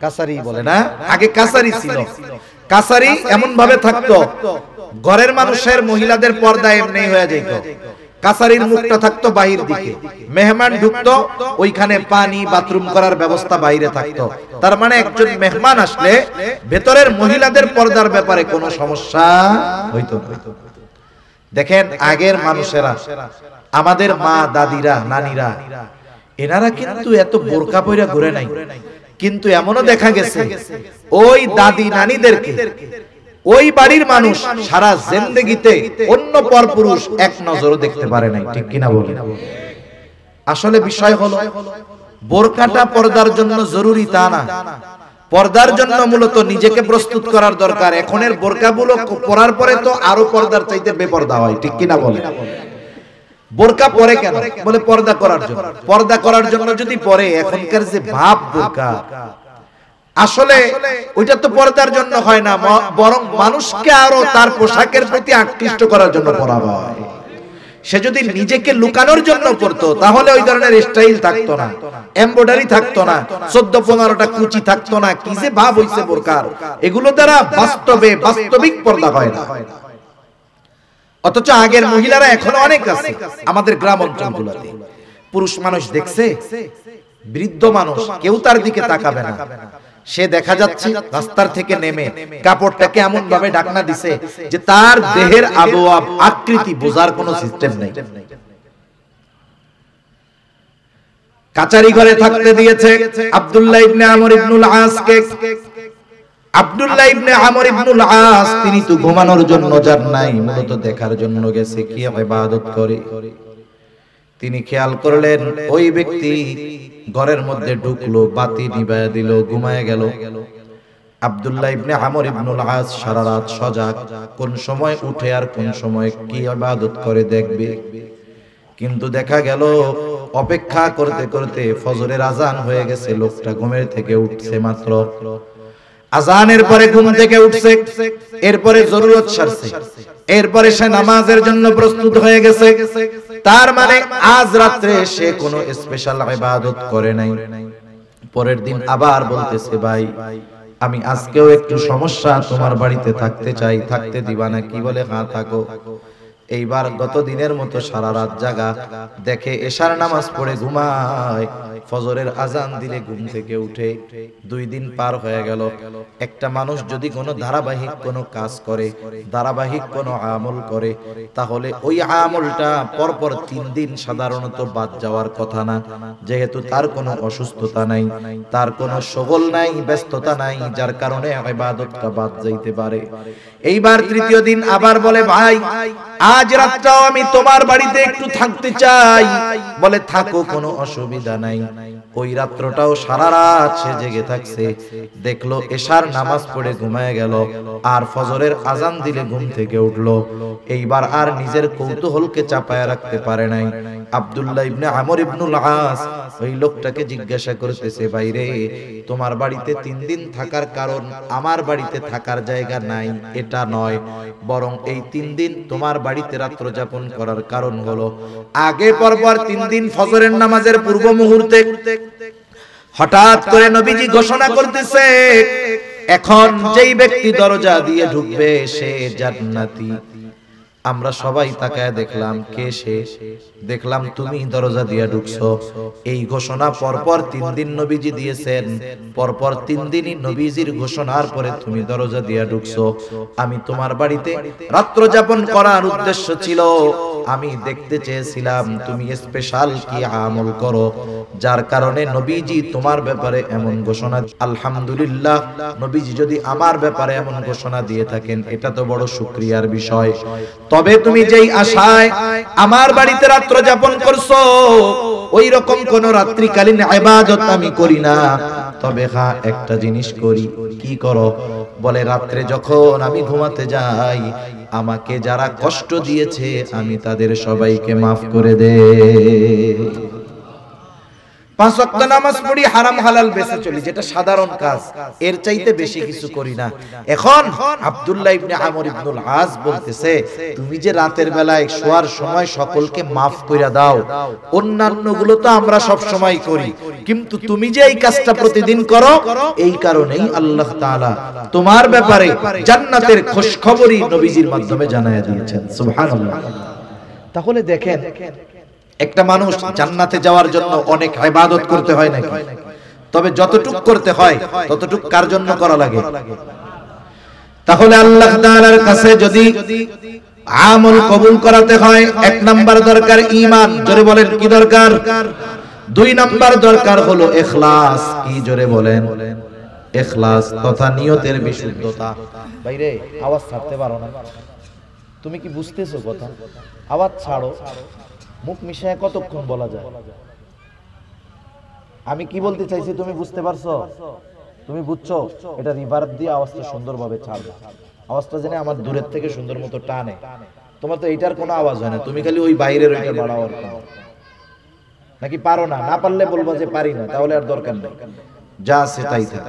কাছারি বলে না? আগে কাছারি ছিল। কাছারি এমন ভাবে থাকতো, ঘরের মানুষের মহিলাদের পর্দা এমনি হয়ে যেত। কাছারির মুখটা থাকতো বাহির দিকে, মেহমান ঢুকতো, ওইখানে পানি বাথরুম করার ব্যবস্থা বাইরে থাকতো। তার মানে একজন মেহমান আসলে ভেতরের মহিলাদের পর্দার ব্যাপারে কোনো সমস্যা হইতো না। দেখেন আগের মানুষেরা, আমাদের মা দাদিরা নানিরা, এনারা কিন্তু এত বোরকা পয়রা ঘুরে নাই। কিন্তু এমনও দেখা গেছে ওই দাদি নানিদেরকে ওই বাড়ির মানুষ সারা জিন্দেগিতে অন্য পরপুরুষ এক নজরও দেখতে পারে নাই। ঠিক কিনা বলেন? আসলে বিষয় হলো বোরকাটা পর্দার জন্য জরুরি তা না, পর্দার জন্য মূলত নিজেকে প্রস্তুত করার দরকার। এখনের বোরকাগুলো পরার পরে তো আরো পর্দার চাইতে বেপর্দা হয়। ঠিক কিনা বলেন? বোরকা পরে কেন? বলে পর্দা করার জন্য। পর্দা করার জন্য যদি পরে, এখনকার যে ভাব বোরকা, আসলে ওইটা তো পর্দার জন্য হয় না, বরং মানুষকে আরো তার পোশাকের প্রতি আকৃষ্ট করার জন্য পরা হয়। সে যদি নিজেকে লুকানোর জন্য পরতো তাহলে ওই ধরনের স্টাইল থাকতো না, এমব্রয়ডারি থাকতো না, 14-15টা কুচি থাকতো না। কি যে ভাব হইছে বোরকার, এগুলো দ্বারা বাস্তবিক পর্দা হয় না। অথচ আগের মহিলারা এখনো অনেক আছে আমাদের গ্রাম অঞ্চলগুলোতে। পুরুষ মানুষ দেখছে, বৃদ্ধ মানুষ, কেউ তার দিকে তাকাবে না। সে দেখা যাচ্ছে রাস্তার থেকে নেমে কাপড়টাকে এমন ভাবে ঢাকনা দিছে যে তার দেহের আবহাওয়া আকৃতি বোঝার কোনো সিস্টেম নেই। কাচারি ঘরে থাকতে দিয়েছে আব্দুল্লাহ ইবনে আমর ইবনুল আসকে। আব্দুল্লাহ ইবনে আমর ইবনুল আস তিনি তো ঘুমানোর জন্য যান নাই, মূলত দেখার জন্য গেছে কি ইবাদত করে। তিনি খেয়াল করলেন ওই ব্যক্তি ঘরের মধ্যে ঢুকলো, বাতি নিভায়া দিল, ঘুমায় গেল। আব্দুল্লাহ ইবনে আমর ইবনুল আস সারা রাত সজাগ, কোন সময় উঠে আর কোন সময় কি ইবাদত করে দেখবে। কিন্তু দেখা গেল অপেক্ষা করতে করতে ফজরের আজান হয়ে গেছে, লোকটা ঘুমের থেকে উঠছে মাত্র। আজানের পরে ঘুম থেকে উঠছে, এরপরে জরুরত সারছে, এরপরে সে নামাজের জন্য প্রস্তুত হয়ে গেছে। তার মানে আজ রাত্রে সে কোনো স্পেশাল ইবাদত করে নাই। পরের দিন আবার বলতেছে, ভাই আমি আজকেও একটু সমস্যা, তোমার বাড়িতে থাকতে চাই, থাকতে দিবা না? কি বলে, হ্যাঁ থাকো। এইবার গত দিনের মতো সারা রাত জাগা, দেখে এশার নামাজ পড়ে ঘুমায়, ফজরের আজান দিলে ঘুম থেকে উঠে। 2 দিন পার হয়ে গেল। একটা মানুষ যদি কোনো ধারাবাহিক কোনো কাজ করে, ধারাবাহিক কোনো আমল করে, তাহলে ওই আমলটা পরপর 3 দিন সাধারণত বাদ যাওয়ার কথা না, যেহেতু তার কোনো অসুস্থতা নাই, তার কোনো শগল নাই, ব্যস্ততা নাই, যার কারণে ইবাদতটা বাদ যাইতে পারে। এইবার 3য় দিন আবার বলে, ভাই আজ রাতটাও আমি তোমার বাড়িতে একটু থাকতে চাই। বলে, থাকো, কোনো অসুবিধা নাই। ওই রাত্রটাও সারা রাত সে জেগে থাকছে। দেখলো এশার নামাজ পড়ে ঘুমায় গেল, আর ফজরের আজান দিলে ঘুম থেকে উঠলো। এইবার আর নিজের কৌতূহলকে চাপায় রাখতে পারে নাই। আব্দুল্লাহ ইবনে আমর ইবনুল আস ওই লোকটাকে জিজ্ঞাসা করতেছে, ভাইরে তোমার বাড়িতে 3 দিন থাকার কারণ আমার বাড়িতে থাকার জায়গা নাই এটা নয়, বরং এই 3 দিন তোমার বাড়িতে রাত্র যাপন করার কারণ হলো আগে পরপর 3 দিন ফজরের নামাজের পূর্ব মুহূর্তে হঠাৎ করে নবীজি ঘোষণা করতেছে, এখন যেই ব্যক্তি দরজা দিয়ে ঢুকবে সে জান্নাতি। আমরা সবাই তাকায় দেখলাম, কে সে? দেখলাম তুমি দরজা দিয়ে ঢুকছো। এই ঘোষণা পরপর 3 দিন নবীজি দিয়েছেন, পরপর 3 দিনই নবীজির ঘোষণার পরে তুমি দরজা দিয়ে ঢুকছো। আমি তোমার বাড়িতে রাত্র যাপন করার উদ্দেশ্য ছিল, আমি দেখতে চেয়েছিলাম তুমি স্পেশাল কি আমল করো, যার কারণে নবীজি তোমার ব্যাপারে এমন ঘোষণা। আলহামদুলিল্লাহ, নবীজি যদি আমার ব্যাপারে এমন ঘোষণা দিয়ে থাকেন এটা তো বড় শুকরিয়ার বিষয়। তবে তুমি যেই আশায় আমার বাড়িতে রাত্র যাপন করছো, ওই রকম কোন রাত্রিকালীন ইবাদত আমি করি না। তবে হ্যাঁ, একটা জিনিস করি। কি করো? বলে, রাত্রে যখন আমি ঘুমাতে যাই, আমাকে যারা কষ্ট দিয়েছে আমি তাদের সবাইকে মাফ করে দেই। 5 ওয়াক্ত নামাজ পড়ি, হারাম হালাল বেঁচে চলি, যেটা সাধারণ কাজ, এর চাইতে বেশি কিছু করি না। এখন আব্দুল্লাহ ইবনে আমর ইবনুল আস বলতেছে, তুমি যে রাতের বেলায় শোয়ার সময় সকলকে মাফ কইরা দাও, অন্যান্য গুলো তো আমরা সব সময় করি, কিন্তু তুমি যে এই কাজটা প্রতিদিন করো, এই কারণেই আল্লাহ তাআলা তোমার ব্যাপারে জান্নাতের খুশখবরি নবীজির মাধ্যমে জানায়া দিয়েছেন। সুবহানাল্লাহ। তাহলে দেখেন, একটা মানুষ জান্নাতে যাওয়ার জন্য অনেক ইবাদত করতে হয় নাকি? তবে যতটুক করতে হয় ততটুক কার জন্য করা লাগে? তাহলে আল্লাহ তাআলার কাছে যদি আমল কবুল করাতে হয়, 1 নাম্বার দরকার ঈমান। জোরে বলেন, কি দরকার? 2 নাম্বার দরকার হলো ইখলাস। কি? জোরে বলেন, ইখলাস তথা নিয়তের বিশুদ্ধতা। ভাইরে আওয়াজ ছাড়তে পারো না? তুমি কি বুঝতেছো কথা? আওয়াজ ছাড়ো। মুখ মিশায় কতক্ষণ বলা যায়? আমি কি বলতে চাইছি তুমি বুঝতে পারছো? তুমি বুঝছো? এটা রিভার্ব দিয়ে আওয়াজটা সুন্দরভাবে ছাড়বে। আওয়াজটা জেনে আমার দূরের থেকে সুন্দর মতো টানে। তোমার তো এইটার কোনো আওয়াজ হয় না, তুমি খালি ওই বাইরের ওইটা বাড়াও। আর নাকি পারো না? না পারলে বলবো যে পারি না, তাহলে আর দরকার নেই, যা আছে তাই থাক।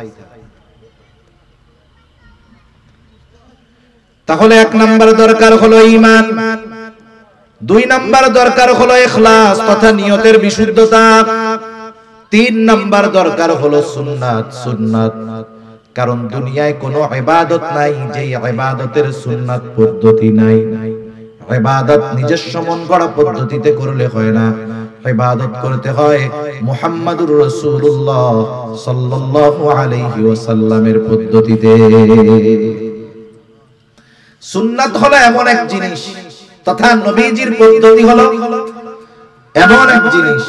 তাহলে 1 নাম্বার দরকার হলো ঈমান, 2 নাম্বার দরকার হলো ইখলাস তথা নিয়তের বিশুদ্ধতা, 3 নাম্বার দরকার হলো সুন্নাত। সুন্নাত কারণ দুনিয়ায় কোনো ইবাদত নাই যে ইবাদতের সুন্নাত পদ্ধতি নাই। ইবাদত নিজস্ব মন গড়া পদ্ধতিতে করলে হয় না, ইবাদত করতে হয় মুহাম্মাদুর রাসূলুল্লাহ সাল্লাল্লাহু আলাইহি ওয়াসাল্লামের পদ্ধতিতে। সুন্নাত হলো এমন এক জিনিস, তথা নবীজির পদ্ধতি হলো এমন এক জিনিস,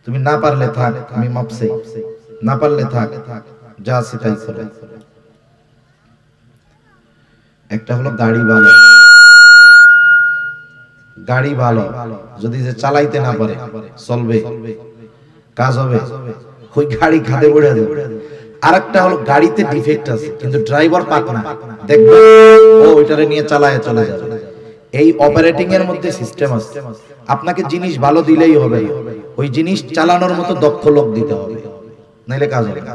তুমি না পারলে থাক, আমি মাপছি, না পারলে থাক, যা আছে তাই করো। একটা হলো গাড়ি ভালো, গাড়ি ভালো, যদি যে চালাইতে না পারে চলবে, কাজ হবে, ওই গাড়ি খাদে পড়ে যাবে। আরেকটা হলো গাড়িতে ডিফেক্ট আছে কিন্তু ড্রাইভার পাক না, দেখবে ও ওইটারে নিয়ে চালায় চলে যাবে। এই অপারেটিং এর মধ্যে সিস্টেম আছে। আপনাকে জিনিস ভালো দিলেই হবে না, ওই জিনিস চালানোর মতো দক্ষ লোক দিতে হবে, নাইলে কাজ হবে না।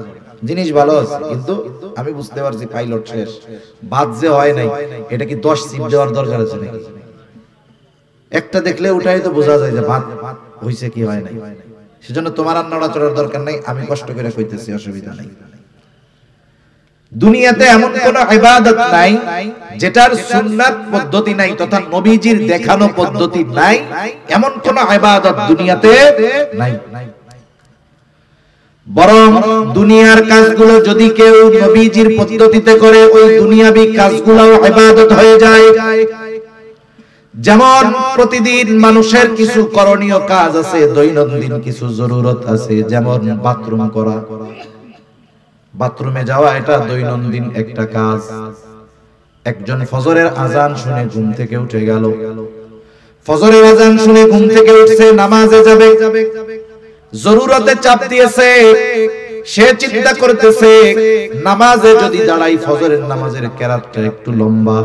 জিনিস ভালো আছে কিন্তু আমি বুঝতে পারছি পাইলট শেষ, বাদ যে হয় নাই, এটা কি 10 সিট দেওয়ার দরকার আছে নাকি? একটা দেখলে ওটাই তো বোঝা যায় যে বাদ হইছে কি হয় নাই। সেজন্য তোমার আর নড়াচড়ার দরকার নাই, আমি কষ্ট করে কইতেছি, অসুবিধা নাই। দুনিয়াতে এমন কোন ইবাদত নাই যেটার সুন্নাত পদ্ধতি নাই, তথা নবীজির দেখানো পদ্ধতি নাই, এমন কোন ইবাদত দুনিয়াতে নাই। বরং দুনিয়ার কাজগুলো যদি কেউ নবীজির পদ্ধতিতে করে, ওই দুনিয়াবি কাজগুলোও ইবাদত হয়ে যায়। যেমন প্রতিদিন মানুষের কিছু করণীয় কাজ আছে, দৈনন্দিন কিছু জরুরত আছে, যেমন বাথরুম করা, বাথরুমে যাওয়া, এটা দৈনন্দিন একটা কাজ। একজন ফজরের আজান শুনে ঘুম থেকে উঠে গেল, ফজরের আজান শুনে ঘুম থেকে উঠছে, নামাজে যাবে, জরুরতে চাপ দিয়েছে, সে চিন্তা করতেছে নামাজে যদি দাঁড়াই, ফজরের নামাজের কেরাতটা একটু লম্বা,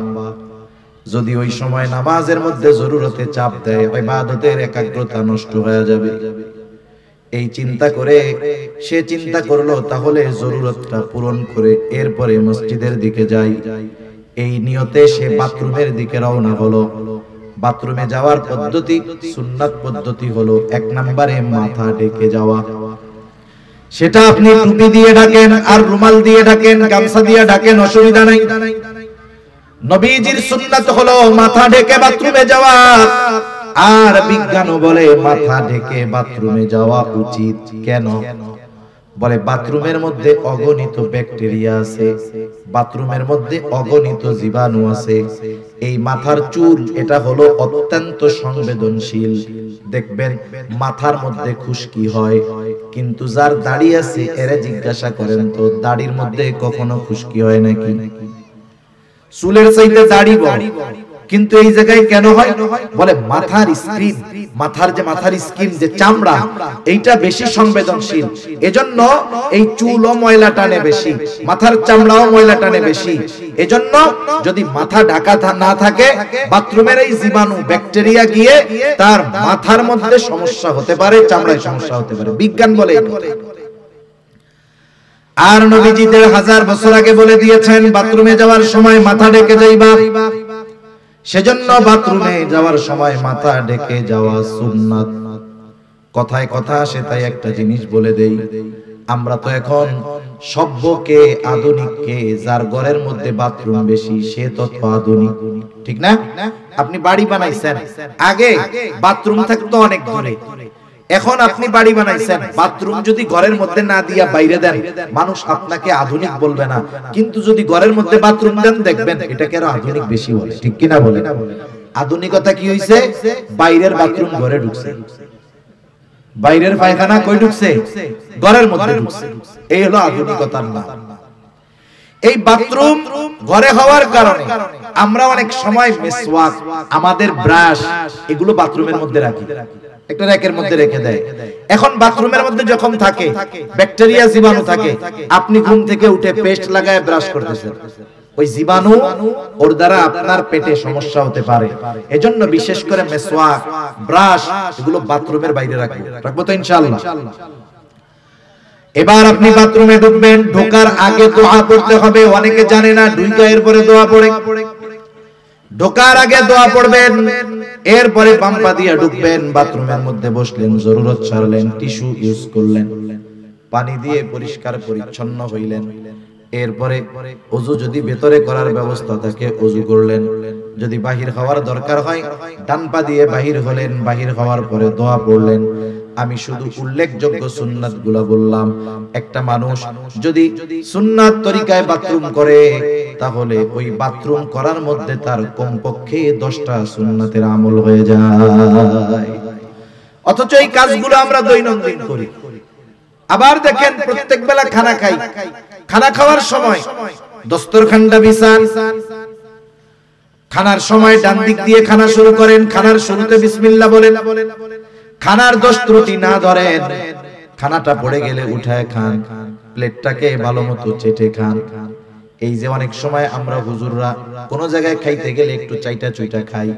যদি ওই সময় নামাজের মধ্যে জরুরতে চাপ দেয়, ইবাদতের একাগ্রতা নষ্ট হয়ে যাবে। এই চিন্তা করে সে চিন্তা করলো তাহলে জরুরতটা পূরণ করে এরপরে মসজিদের দিকে যাই। এই নিয়তে সে বাথরুমের দিকে রওনা হলো। বাথরুমে যাওয়ার পদ্ধতি, সুন্নাত পদ্ধতি হলো 1 নম্বরে মাথা ঢেকে যাওয়া। সেটা আপনি টুপি দিয়ে ঢাকেন, আর রুমাল দিয়ে ঢাকেন, গামছা দিয়ে ঢাকেন, অসুবিধা নাই। নবীজির সুন্নাত হলো মাথা ঢেকে বাথরুমে যাওয়া। আর বিজ্ঞানও বলে মাথা ঢেকে বাথরুমে যাওয়া উচিত। কেন? বলে বাথরুমের মধ্যে অগণিত ব্যাকটেরিয়া আছে, বাথরুমের মধ্যে অগণিত জীবাণু আছে। এই মাথার চুল, এটা হলো অত্যন্ত সংবেদনশীল। দেখবেন মাথার মধ্যে খুশকি হয়, কিন্তু যার দাড়ি আছে এরা জিজ্ঞাসা করেন তো দাড়ির মধ্যে কখনো খুশকি হয় নাকি? চুলের চাইতে দাড়ি বড়, কিন্তু এই জায়গায় কেন হয়? বলে মাথার স্কিন, মাথার স্কিন যে চামড়া, এইটা বেশি সংবেদনশীল। এজন্য এই চুলও ময়লা টানে বেশি, মাথার চামড়াও ময়লা টানে বেশি। এজন্য যদি মাথা ঢাকা না থাকে, বাথরুমের এই জীবাণু ব্যাকটেরিয়া গিয়ে তার মাথার মধ্যে সমস্যা হতে পারে, চামড়ায় সমস্যা হতে পারে। বিজ্ঞান বলে। আর নবীজি 1000 বছর আগে বলে দিয়েছেন বাথরুমে যাওয়ার সময় মাথা ঢেকে যাইবা। সেজন্য বাথরুমে যাওয়ার সময় মাথা ঢেকে যাওয়া সুন্নাত। কথায় কথা আসে তাই একটা জিনিস বলে দেই, আমরা তো এখন সভ্যকে, আধুনিককে, যার ঘরের মধ্যে বাথরুম বেশি সে তত আধুনিক, ঠিক না? আপনি বাড়ি বানাইছেন, আগে বাথরুম থাকতো অনেক দূরে, এখন আপনি বাড়ি বানাইছেন, বাথরুম যদি ঘরের মধ্যে না দিয়া বাইরে দেন, মানুষ আপনাকে আধুনিক বলবে না। কিন্তু যদি ঘরের মধ্যে বাথরুম দেন, দেখবেন এটাকে আরো আধুনিক বেশি বলে, ঠিক কিনা বলে? আধুনিকতা কি হইছে? বাইরের বাথরুম ঘরে ঢুকছে, বাইরের পায়খানা কই ঢুকছে? ঘরের মধ্যে ঢুকছে। এই হলো আধুনিকতার নাম। এই বাথরুম ঘরে হওয়ার কারণে আমরা অনেক সময় মিসওয়াক, আমাদের ব্রাশ, এগুলো বাথরুমের মধ্যে রাখি, একটা র‍্যাকের মধ্যে রেখে দেয়। এখন বাথরুমের মধ্যে যখন থাকে ব্যাকটেরিয়া, জীবাণু থাকে, আপনি ঘুম থেকে উঠে পেস্ট লাগায় ব্রাশ করতেছেন, ওই জীবাণু ওর দ্বারা আপনার পেটে সমস্যা হতে পারে। এজন্য বিশেষ করে মিসওয়াক, ব্রাশ, এগুলো বাথরুমের বাইরে রাখবো তো ইনশাআল্লাহ। এবার আপনি বাথরুমে ঢুকবেন, ঢোকার আগে দোয়া পড়তে হবে। অনেকে জানে না, ঢুকা এরপরে দোয়া পড়ে। ঢোকার আগে দোয়া পড়বেন, এরপরে বাম পা দিয়ে ঢুকবেন, বাথরুমের মধ্যে বসলেন, জরুরত ছাড়লেন, টিস্যু ইউজ করলেন, পানি দিয়ে পরিষ্কার পরিচ্ছন্ন হইলেন। এরপরে ওযু যদি ভেতরে করার ব্যবস্থা থাকে ওযু করলেন, যদি বাহির হওয়ার দরকার হয় ডান পা দিয়ে বাহির হলেন, বাহির হওয়ার পরে দোয়া পড়লেন। আমি শুধু উল্লেখযোগ্য সুন্নাতগুলো বললাম। একটা মানুষ যদি সুন্নাত তরিকায় বাথরুম করে, তাহলে ওই বাথরুম করার মধ্যে তার কমপক্ষে 10টা সুন্নাতের আমল হয়ে যায়। অথচ এই কাজগুলো আমরা দৈনন্দিন করি। আবার দেখেন, প্রত্যেক বেলা খানা খাই, খানা খাওয়ার সময় দস্তরখানটা বিছান, খানার সময় ডান দিক দিয়ে খানা শুরু করেন, খানার শুরুতে বিসমিল্লাহ বলেন, খানার দোষ ত্রুটি না ধরেন, খানাটা পড়ে গেলে উঠায় খান, প্লেটটাকে ভালোমতো চেটে খান। এই যে অনেক সময় আমরা হুজুররা কোন জায়গায় খাইতে গেলে একটু চাইটা চুইটা খাই,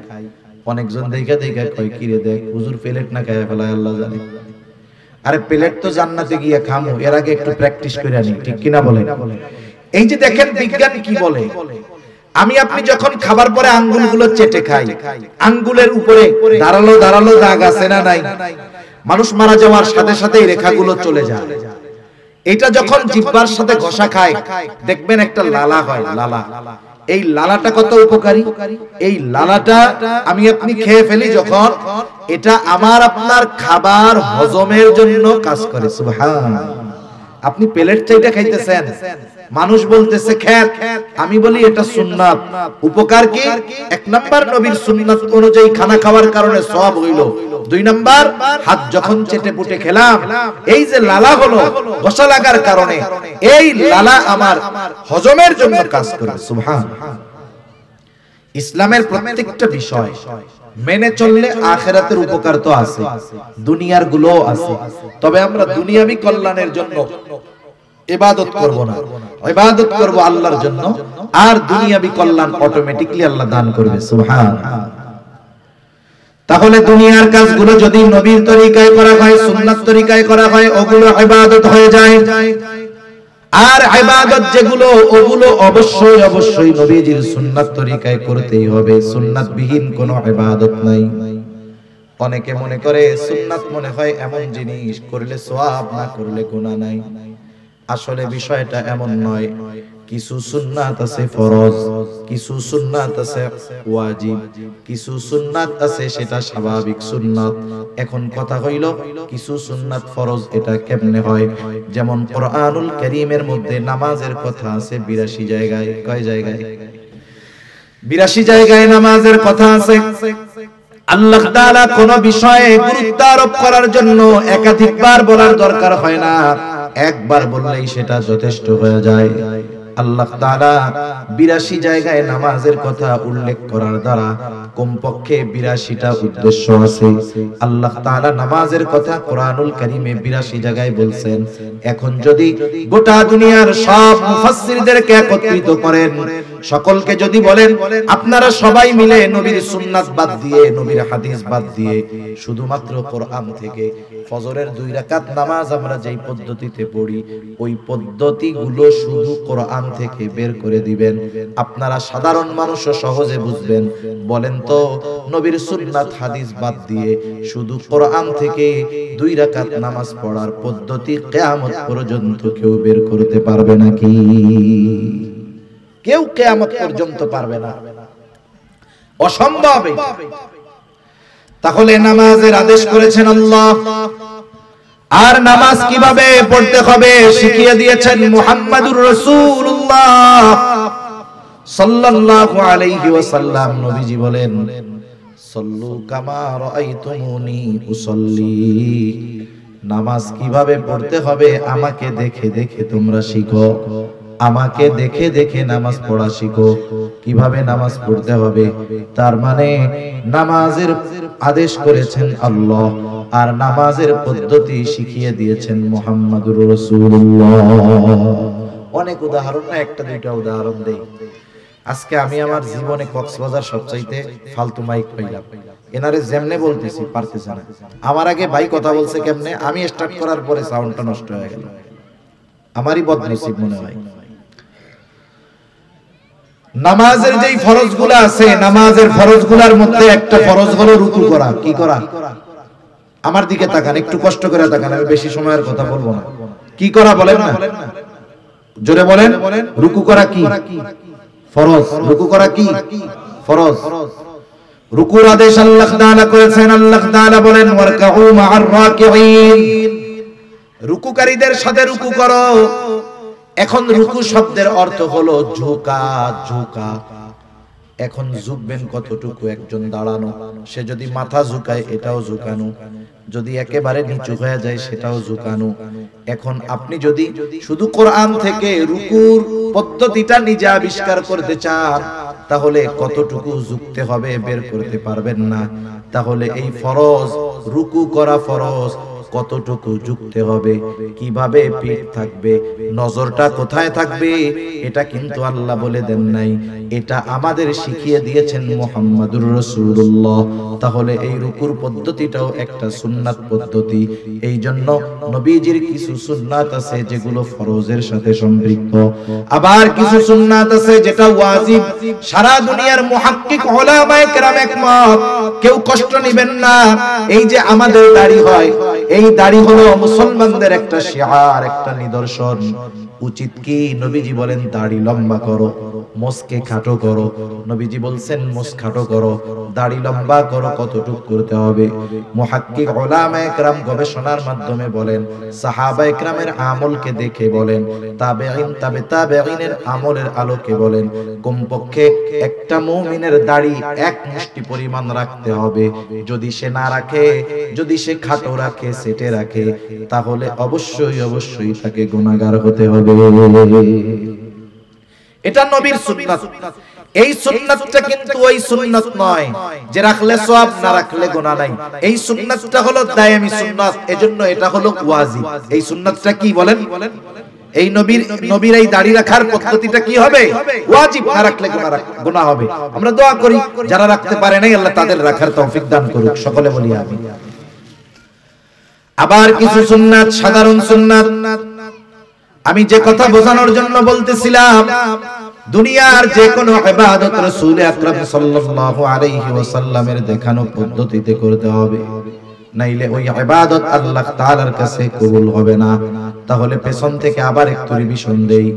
অনেকজন দেখা দেখা কয় কি রে দেখ হুজুর প্লেট না খায় ফেলায় আল্লাহ জানে। আরে প্লেট তো জান্নাতে গিয়ে খামু, এর আগে একটু প্র্যাকটিস করে আনি, ঠিক কিনা বলেন? এই যে দেখেন বিজ্ঞান কি বলে, আমি আপনি যখন খাবার পরে আঙ্গুলগুলো চেটে খাই, আঙ্গুলের উপরে দাঁড়ালো দাঁড়ালো দাগ আছে না নাই? মানুষ মারা যাওয়ার সাথে সাথে এই রেখাগুলো চলে যায়। এটা যখন জিহ্বার সাথে ঘষা খায় দেখবেন একটা লালা হয়, লালা। এই লালাটা কত উপকারী, এই লালাটা আমি আপনি খেয়ে ফেলি যখন, এটা আমার আপনার খাবার হজমের জন্য কাজ করে। সুবহানাল্লাহ। আপনি প্লেট চাইটা খাইতেছেন, মানুষ বলতেছে খেত, আমি বলি এটা সুন্নাত। উপকার কি? এক নাম্বার নবীর সুন্নাত অনুযায়ী খানা খাওয়ার কারণে সওয়াব হইল, দুই নাম্বার হাত যখন চেটে পুটে খেলাম, এই যে লালা হলো ঘষা লাগার কারণে, এই লালা আমার হজমের জন্য কাজ করে। সুবহানাল্লাহ। ইসলামের প্রত্যেকটা বিষয় মেনে চললে আখিরাতের উপকার তো আছে, দুনিয়ার গুলোও আছে। তবে আমরা দুনিয়াবি কল্যাণের জন্য ইবাদত করব না, ইবাদত করব আল্লাহর জন্য, আর দুনিয়াবি কল্যাণ অটোমেটিক্যালি আল্লাহ দান করবে। সুবহানাল্লাহ। তাহলে দুনিয়ার কাজগুলো যদি নবীর তরিকায় করা হয়, সুন্নাত তরিকায় করা হয়, ওগুলো ইবাদত হয়ে যায়। আর ইবাদত যেগুলো, ওগুলো অবশ্যই অবশ্যই নবীজির সুন্নাত তরিকায় করতেই হবে, সুন্নাত বিহীন কোনো ইবাদত নাই। অনেকে মনে করে সুন্নাত মনে হয় এমন জিনিস করলে সওয়াব, না করলে গুনাহ নাই। আসলে বিষয়টা এমন নয়। কিছু সুন্নাত আছে ফরজ, কিছু সুন্নাত আছে ওয়াজিব, কিছু সুন্নাত আছে সেটা স্বাভাবিক সুন্নাত। এখন কথা হইল কিছু সুন্নাত ফরজ, এটা কেমনে হয়? যেমন কোরআনুল কারীমের মধ্যে নামাজের কথা আছে 82 জায়গায়। কয় জায়গায়? 82 জায়গায় নামাজের কথা আছে। আল্লাহ তাআলা কোন বিষয়ে গুরুত্ব আরোপ করার জন্য একাধিকবার বলার দরকার হয় না, একবার বললেই সেটা যথেষ্ট হয়ে যায়। আল্লাহ তাআলা 82 জায়গায় নামাজের কথা উল্লেখ করার দ্বারা কমপক্ষে 82টা উদ্দেশ্য আছে। আল্লাহ তাআলা নামাজের কথা কোরআনুল কারীমে 82 জায়গায় বলছেন। এখন যদি গোটা দুনিয়ার সব মুফাসসিরদেরকে একত্রিত করেন, সকলকে যদি বলেন আপনারা সবাই মিলে নবীর সুন্নাত বাদ দিয়ে, নবীর হাদিস বাদ দিয়ে শুধুমাত্র কোরআন থেকে ফজরের 2 রাকাত নামাজ আমরা যেই পদ্ধতিতে পড়ি, ওই পদ্ধতিগুলো শুধু কোরআন থেকে বের করে দিবেন, আপনারা সাধারণ মানুষও সহজে বুঝবেন। বলেন তো নবীর সুন্নাত হাদিস বাদ দিয়ে শুধু কোরআন থেকে 2 রাকাত নামাজ পড়ার পদ্ধতি কিয়ামত পর্যন্ত কেউ বের করতে পারবে নাকি? কেউ কিয়ামত পর্যন্ত পারবে না, অসম্ভব। তাহলে নামাজের আদেশ করেছেন আল্লাহ, আর নামাজ কিভাবে পড়তে হবে শিখিয়ে দিয়েছেন মুহাম্মাদুর রাসূলুল্লাহ সাল্লাল্লাহু আলাইহি ওয়াসাল্লাম। নবীজি বলেন সাল্লু কামা রাআইতুমুনি উসাল্লি, নামাজ কিভাবে পড়তে হবে আমাকে দেখে দেখে তোমরা শিখো, আমাকে দেখে দেখে নামাজ পড়া শিখো। কিভাবে নামাজ পড়তে হবে, তার মানে নামাজের আদেশ করেছেন আল্লাহ, আর নামাজের পদ্ধতি শিখিয়ে দিয়েছেন মুহাম্মাদুর রাসূলুল্লাহ। অনেক উদাহরণ না, একটা দুইটা উদাহরণ দেই। আজকে আমি আমার জীবনে কক্সবাজার সবচাইতে ফালতু মাইক পাইলাম, এনারে যেমনে বলতেছি পারতেছে না। আমার আগে ভাই কথা বলছে কেমনে, আমি স্টার্ট করার পরে সাউন্ডটা নষ্ট হয়ে গেল, আমারই বদনসিব মনে হয়। নামাজের যেই ফরজগুলো আছে, নামাজের ফরজগুলোর মধ্যে একটা ফরজ হলো রুকু করা। কি করা? আমার দিকে তাকান, একটু কষ্ট করে তাকান, আমি বেশি সময়ের কথা বলবো না। কি করা বলেন না, জোরে বলেন। রুকু করা কি? ফরজ। রুকু করা কি? ফরজ। রুকুর আদেশ আল্লাহ তাআলা করেছেন। আল্লাহ তাআলা বলেন ওয়ারকাউ মা'আর রাকিঈন, রুকুকারীদের সাথে রুকু করো। এখন রুকু শব্দের অর্থ হলো ঝুঁকা, ঝুঁকা। এখন ঝুঁকবেন কতটুকু? একজন দাঁড়ানো, সে যদি মাথা ঝুঁকায় এটাও ঝুঁকানো, যদি একেবারে নিচু হয়ে যায় সেটাও ঝুঁকানো। এখন আপনি যদি শুধু কোরআন থেকে রুকুর পদ্ধতিটা নিজে আবিষ্কার করতে চান, তাহলে কতটুকু ঝুঁকতে হবে বের করতে পারবেন না। তাহলে এই ফরজ, রুকু করা ফরজ, কতটুকু ঝুঁকতে হবে, কিভাবে পিঠ থাকবে, নজরটা কোথায় থাকবে, এটা কিন্তু আল্লাহ বলে দেন নাই, এটা আমাদের শিখিয়ে দিয়েছেন মুহাম্মাদুর রাসূলুল্লাহ। তাহলে এই রুকুর পদ্ধতিটাও একটা সুন্নাত পদ্ধতি। এই জন্য নবীজির কিছু সুন্নাত আছে যেগুলো ফরজের সাথে সম্পৃক্ত, আবার কিছু সুন্নাত আছে যেটা ওয়াজিব। সারা দুনিয়ার মুহাক্কিক উলামায়ে কেরাম একমত, কেউ কষ্ট নেবেন না। এই যে আমাদের দাড়ি হয়, এই দাড়ি হলো মুসলমানদের একটা শিআর, একটা নিদর্শন। উচিত কি? নবীজি বলেন দাড়ি লম্বা করো, মোসকে খাটো করো। নবীজি বলছেন মোস খাটো করো, দাড়ি লম্বা করো। কতটুকু করতে হবে? মুহাক্কিক উলামায়ে কেরাম গবেষণার মাধ্যমে বলেন, সাহাবায়ে কেরামের আমলকে দেখে বলেন, তাবেঈন তাবে তাবেঈনের আমলের আলোকে বলেন, কমপক্ষে একটা মুমিনের দাড়ি এক মুষ্টি পরিমাণ রাখতে হবে। যদি সে না রাখে, যদি সে খাটো রাখে, সেটে রাখে, তাহলে অবশ্যই অবশ্যই তাকে গুনাহগার হতে হবে। এটা নবীর সুন্নাত। এই সুন্নাতটা কিন্তু ওই সুন্নাত নয় যে রাখলে সওয়াব, না রাখলে গুনাহ নাই। এই সুন্নাতটা হলো দায়মি সুন্নাত, এজন্য এটা হলো ওয়াজিব। এই সুন্নাতটা কি বলেন? এই নবীর এই দাড়ি রাখার পদ্ধতিটা কি হবে? ওয়াজিব, না রাখলে গুনাহ হবে। আমরা দোয়া করি যারা রাখতে পারে নাই আল্লাহ তাদের রাখার তৌফিক দান করুক, সকলে বলি আমিন। আবার কিছু সুন্নাত, সাধারণ সুন্নাত, আমি যে কথা বোঝানোর জন্য বলতেছিলাম, দুনিয়ার যে কোনো ইবাদত রাসূল আকরাম সাল্লাল্লাহু আলাইহি ওয়াসাল্লামের দেখানো পদ্ধতিতে করতে হবে, নাইলে ওই ইবাদত আল্লাহ তাআলার কাছে কবুল হবে না। তাহলে পেছন থেকে আবার একটু রিভিশন দেই।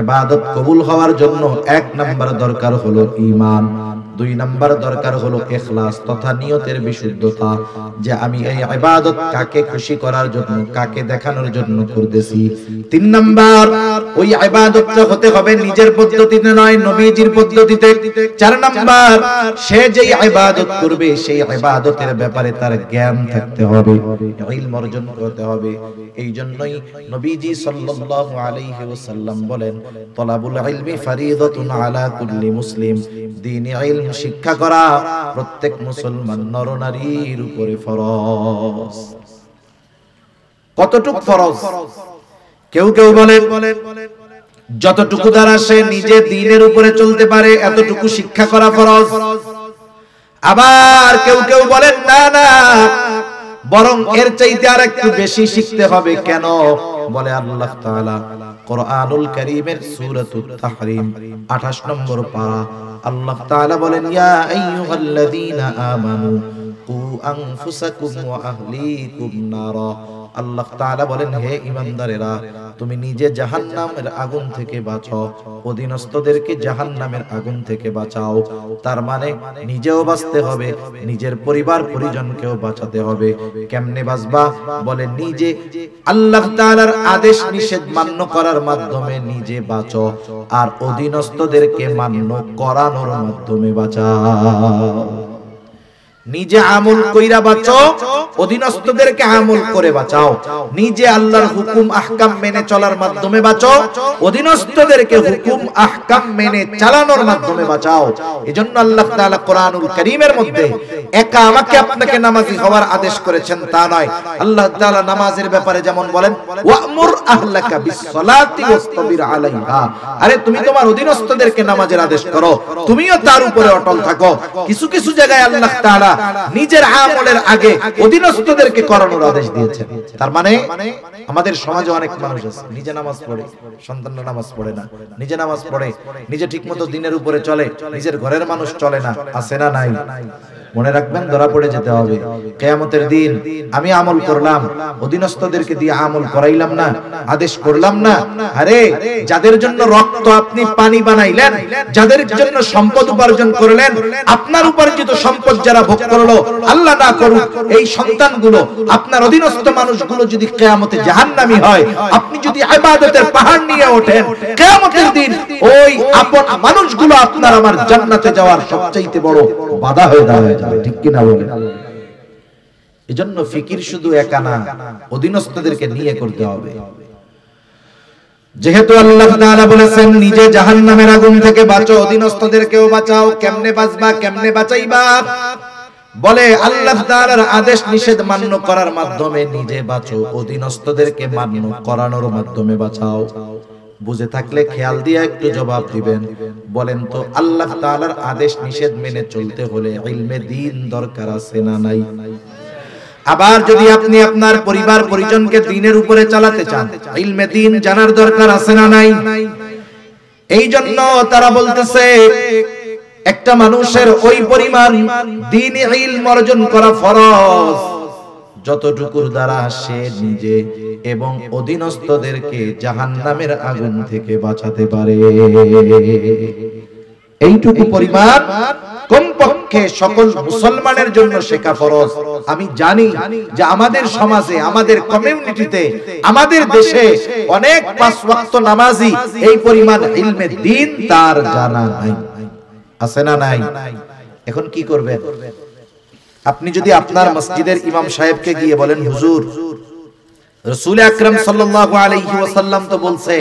ইবাদত কবুল হওয়ার জন্য 1 নাম্বার দরকার হলো ঈমান, 2 নাম্বার দরকার হলো ইখলাস তথা নিয়তের বিশুদ্ধতা, যে আমি এই ইবাদত কাকে খুশি করার জন্য, কাকে দেখানোর জন্য করতেছি। 3 নাম্বার, ওই ইবাদতটা হতে হবে নিজের পদ্ধতিতে নয়, নবীজির পদ্ধতিতে। 4 নাম্বার, সে যেই ইবাদত করবে সেই ইবাদতের ব্যাপারে তার জ্ঞান থাকতে হবে, ইলম অর্জন করতে হবে। এই জন্যই নবীজি সাল্লাল্লাহু আলাইহি ওয়াসাল্লাম বলেন, তলাবুল ইলমি ফরিদাতুন আলা কুল্লি মুসলিম, দ্বীনি ইলম শিক্ষা করা প্রত্যেক মুসলমান নরনারীর উপরে ফরজ। কতটুকু ফরজ? কেউ কেউ বলেন যতটুকু দ্বারা সে নিজে দ্বীনের উপরে চলতে পারে এতটুকু শিক্ষা করা ফরজ। আবার কেউ কেউ বলেন না না, বরং এর চাইতে আর একটু বেশি শিখতে হবে। কেন? বলে আল্লাহ তাআলা কোরআনুল কারীমের সূরাতুত তাহরিম 28 নম্বর পারা, আল্লাহ তাআলা বলেন, ইয়া আইয়ুহাল্লাযীনা আমানু কু আনফুসাকুম ওয়া আহলিকুম নারা। আল্লাহ তাআলা বলেন, হে ঈমানদারেরা, তুমি নিজে জাহান্নামের আগুন থেকে বাঁচাও, অধীনস্থদেরকে জাহান্নামের আগুন থেকে বাঁচাও। তার মানে নিজেও বাঁচতে হবে, নিজের পরিবার পরিজনকেও বাঁচাতে হবে। কেমনে বাঁচবা? বলে নিজে আল্লাহ তাআলার আদেশ নিষেধ মান্য করার মাধ্যমে নিজে বাঁচো, আর অধীনস্থদেরকে মান্য করানোর মাধ্যমে বাঁচাও। নিজে আমল কইরা বাঁচো, অধীনস্থদেরকে আমল করে বাঁচাও। নিজে আল্লাহর হুকুম আহকাম মেনে চলার মাধ্যমে বাঁচো, অধীনস্থদেরকে হুকুম আহকাম মেনে চালানোর মাধ্যমে বাঁচাও। এজন্য আল্লাহ তাআলা কোরআনুল কারীমের মধ্যে একা আমাকে আপনাকে নামাজি হওয়ার আদেশ করেছেন তা নয়। আল্লাহ তাআলা নামাজের ব্যাপারে যেমন বলেন, ওয়া'মুর আহলাকা বিস-সালাতি ওয়াসতাবির আলাইহা, আরে তুমি তোমার অধীনস্থদেরকে নামাজের আদেশ করো, তুমিও তার উপরে অটল থাকো। কিছু কিছু জায়গায় আল্লাহ তাআলা নিজের আমলের আগে অধীনস্থদেরকে করানোর আদেশ দিয়েছেন। তার মানে আমাদের সমাজে অনেক মানুষ আছে নিজে নামাজ পড়ে, সন্তানরা নামাজ পড়ে না, নিজে নামাজ পড়ে, নিজে ঠিকমতো দ্বীনের উপরে চলে, নিজের ঘরের মানুষ চলে না। আছে না নাই? মনে রাখবেন, ধরা পড়ে যেতে হবে। কিয়ামতের দিন আমি আমল করলাম, অধীনস্থদেরকে দিয়ে আমল করাইলাম না, আদেশ করলাম না। আরে যাদের জন্য রক্ত আপনি পানি বানাইলেন, যাদের জন্য সম্পদ উপার্জন করলেন, আপনার উপার্জিত সম্পদ যারা ভোগ করলো, আল্লাহ না করুক এই সন্তানগুলো, আপনার অধীনস্থ মানুষগুলো যদি কিয়ামতে জাহান্নামী হয়, আপনি যদি ইবাদতের পাহাড় নিয়ে ওঠেন, কিয়ামতের দিন ওই আপন মানুষগুলো আপনার আমার জান্নাতে যাওয়ার সবচেয়ে বড় বাধা হয়ে দাঁড়ায় যাবে। ঠিক কি না বলেন? এজন্য ফিকির শুধু একা না, অধীনস্থদেরকে নিয়ে করতে হবে। যেহেতু আল্লাহ তাআলা বলেছেন নিজে জাহান্নামের আগুন থেকে বাঁচো, অধীনস্থদেরকেও বাঁচাও। কেমনে বাঁচবা, কেমনে বাঁচাইবা? বলে আল্লাহ তাআলার আদেশ নিষেধ মান্য করার মাধ্যমে নিজে বাঁচো, অধীনস্থদেরকে মান্য করানোর মাধ্যমে বাঁচাও। বুঝে থাকলে খেয়াল দিয়ে একটু জবাব দিবেন। বলেন তো আল্লাহ তাআলার আদেশ নিষেধ মেনে চলতে হলে ইলমে দ্বীন দরকার আছে না নাই? আবার যদি আপনি আপনার পরিবার পরিজনকে দ্বীনের উপরে চালাতে চান, ইলমে দ্বীন জানার দরকার আছে না নাই? এই জন্য তারা বলতেছে একটা মানুষের ওই পরিমাণ দ্বীনি ইলম অর্জন করা ফরজ যতটুকুর দ্বারা সে নিজে এবং অধীনস্থদেরকে জাহান্নামের আগুন থেকে বাঁচাতে পারে। এইটুকু পরিমাণ কমপক্ষে সকল মুসলমানের জন্য শেখা ফরজ। আমি জানি যে আমাদের সমাজে, আমাদের কমিউনিটিতে, আমাদের দেশে অনেক পাঁচ ওয়াক্ত নামাজি এই পরিমাণ ইলমে দ্বীন তার জানা নাই। আছে না নাই? এখন কি করবেন? আপনি যদি আপনার মসজিদের ইমাম সাহেবকে গিয়ে বলেন, হুজুর রাসূল আকরাম সাল্লাল্লাহু আলাইহি ওয়াসাল্লাম তো বলছে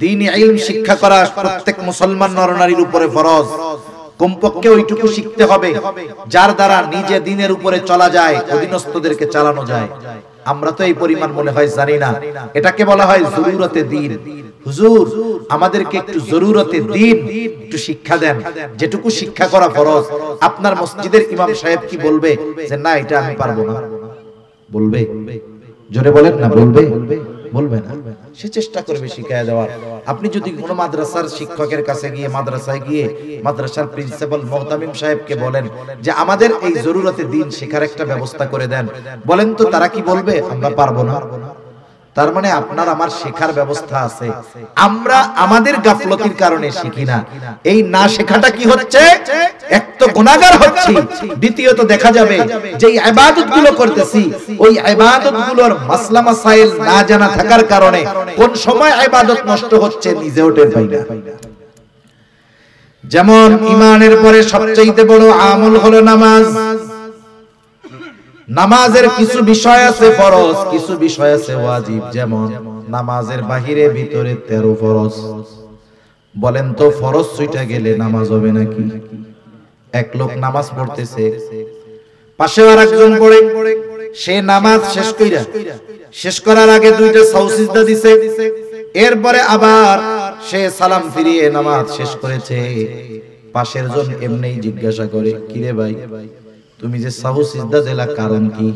দ্বীনি ইলম শিক্ষা করা প্রত্যেক মুসলমান নরনারীর উপরে ফরজ, কমপক্ষে ওইটুকু শিখতে হবে যার দ্বারা নিজে দ্বীনের উপরে চলা যায়, অধীনস্থদেরকে চালানো যায়। আমরা তো এই পরিমাণ মনে হয় জানি না। এটাকে বলা হয় জরুরতে দ্বীন। হুজুর আমাদেরকে একটু জরুরতে দ্বীন একটু শিক্ষা দেন, যেটুকু শিক্ষা করা ফরজ। আপনার মসজিদের ইমাম সাহেব কি বলবে যে না এটা আমি পারবো না? বলবে? জোরে বলেন না, বলবে? বলবে না। সে চেষ্টা করবে শিখিয়ে দেওয়ার। আপনি যদি কোনো মাদ্রাসার শিক্ষকের কাছে গিয়ে, মাদ্রাসায় গিয়ে মাদ্রাসার প্রিন্সিপাল মুহতামিম সাহেবকে বলেন যে আমাদের এই জরুরতে দ্বীন শেখার একটা ব্যবস্থা করে দেন, বলেন তো তারা কি বলবে? আমরা পারবো না। তার মানে আপনার আমার শেখার ব্যবস্থা আছে, আমরা আমাদের গাফলতির কারণে শিখি না। এই না শেখাটা কি হচ্ছে? এক তো গুনাহগার হচ্ছি, দ্বিতীয়ত দেখা যাবে যে এই ইবাদতগুলো করতেছি ওই ইবাদতগুলোর মাসলা মাসাইল না জানা থাকার কারণে কোন সময় ইবাদত নষ্ট হচ্ছে নিজেও টের পাই না। যেমন ঈমানের পরে সবচেয়ে বড় আমল হলো নামাজ। নামাজের কিছু বিষয় আছে ফরজ, কিছু বিষয় আছে ওয়াজিব। যেমন নামাজের বাহিরে ভিতরে 13 ফরজ। বলেন তো ফরজ ছুটে গেলে নামাজ হবে নাকি? এক লোক নামাজ পড়তেছে, পাশে আরেকজন পড়ে, সে নামাজ শেষ করার আগে দুইটা সাউ সিজদা দিছে, এরপরে আবার সে সালাম ফিরিয়ে নামাজ শেষ করেছে। পাশের জন এমনিই জিজ্ঞাসা করে, কি রে ভাই তুমি যে সাহু সিজদা দিলা কারণ কি?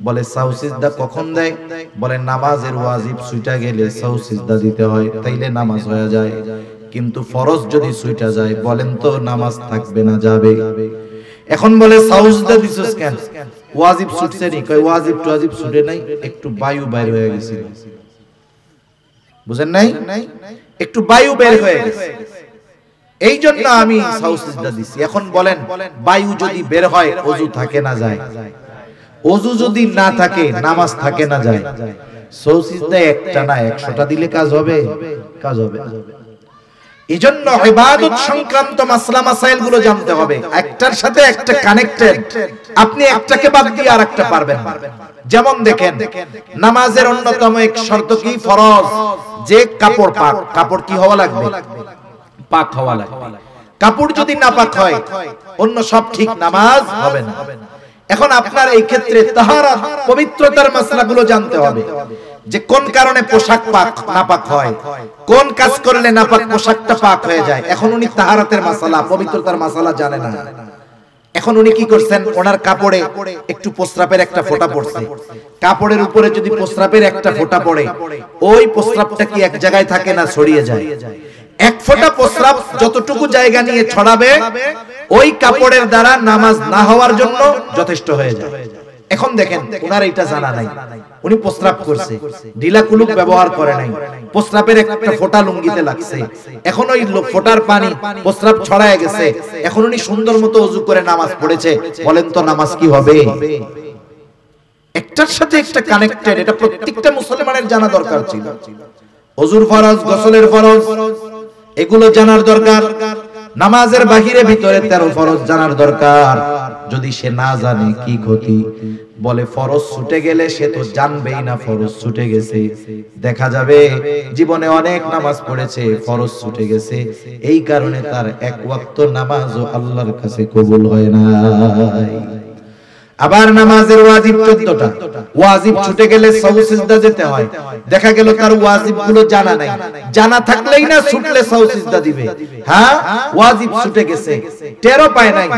বলে সাহু সিজদা কখন দেয়? বলে নামাজের ওয়াজিব ছুটা গেলে সাহু সিজদা দিতে হয়, তাইলে নামাজ হয়ে যায়। কিন্তু ফরজ যদি ছুটা যায় বলেন তো নামাজ থাকবে না যাবে? এখন বলে সাহু সিজদা দিছস কেন? ওয়াজিব ছুটছে নি? কয় ওয়াজিব ওয়াজিব ছুটে নাই, একটু বায়ু বাইর হয়ে গেছে। বুঝেন নাই? একটু বায়ু বের হয়ে গেছে, এই জন্য আমি সাউ সিজদা দিছি। এখন বলেন বায়ু যদি বের হয় ওযু থাকে না যায়? ওযু যদি না থাকে নামাজ থাকে না যায়? সাউ সিজদা একটা না 100টা দিলে কাজ হবে? কাজ হবে না। এজন্য ইবাদত সংক্রান্ত মাসলা মাসাইল গুলো জানতে হবে, একটার সাথে একটা কানেক্টেড। আপনি একটাকে বাদ দিয়ে আরেকটা পারবেন না। যেমন দেখেন নামাজের অন্যতম এক শর্ত কি? ফরজ যে কাপড় পাক। কাপড় কি হওয়া লাগবে? পাক হওয়া লাগবে। কাপড় যদি না পাক হয় অন্য সব ঠিক, নামাজ হবে না। এখন আপনার এই ক্ষেত্রে তাহারাত পবিত্রতার মাসলাগুলো জানতে হবে, যে কোন কারণে পোশাক পাক নাপাক হয়, কোন কাজ করলে নাপাক পোশাকটা পাক হয়ে যায়। এখন উনি তাহারাতের মাসলা, পবিত্রতার মাসলা জানে না। এখন উনি কি করছেন? ওনার কাপড়ে একটু প্রস্রাবের একটা ফোঁটা পড়ছে, কাপড়ের উপরে যদি প্রস্রাবের একটা ফোঁটা পড়ে ওই প্রস্রাবটা কি এক জায়গায় থাকে না ছড়িয়ে যায়? এক ফোঁটা প্রস্রাব যতটুকু জায়গা নিয়ে ছড়াবে ওই কাপড়ের দ্বারা নামাজ না হওয়ার জন্য যথেষ্ট হয়ে যায়। এখন দেখেন ওনার এটা জানা নাই, উনি প্রস্রাব করছে, ঢিলা কুলুক ব্যবহার করে নাই, প্রস্রাবের একটা ফোঁটা লুঙ্গিতে লাগছে, এখন ওই ফোঁটার পানি প্রস্রাব ছড়ায় গেছে, এখন উনি সুন্দর মতো ওযু করে নামাজ পড়েছে, বলেন তো নামাজ কি হবে? একটার সাথে একটা কানেক্টেড, এটা প্রত্যেকটা মুসলমানের জানা দরকার ছিল। ওযুর ফরজ, গোসলের ফরজ এগুলো জানার দরকার। নামাজের বাহিরে ভিতরে 13 ফরজ জানার দরকার। যদি সে না জানে কি ক্ষতি। বলে ফরজ ছুটে গেলে সে তো জানবেই না ফরজ ছুটে গেছে। দেখা যাবে জীবনে অনেক নামাজ পড়েছে, ফরজ ছুটে গেছে, এই কারণে তার এক ওয়াক্ত নামাজও আল্লাহর কাছে কবুল হয় না। আবার নামাজের ওয়াজিব 14টা, ওয়াজিব ছুটে গেলে সাহু সিজদা যেতে হয়। দেখা গেল তার ওয়াজিব গুলো জানা নাই, জানা থাকলেই না ছুটলে সাহু সিজদা দিবে। হ্যাঁ, ওয়াজিব ছুটে গেছে, টেরও পায় নাই,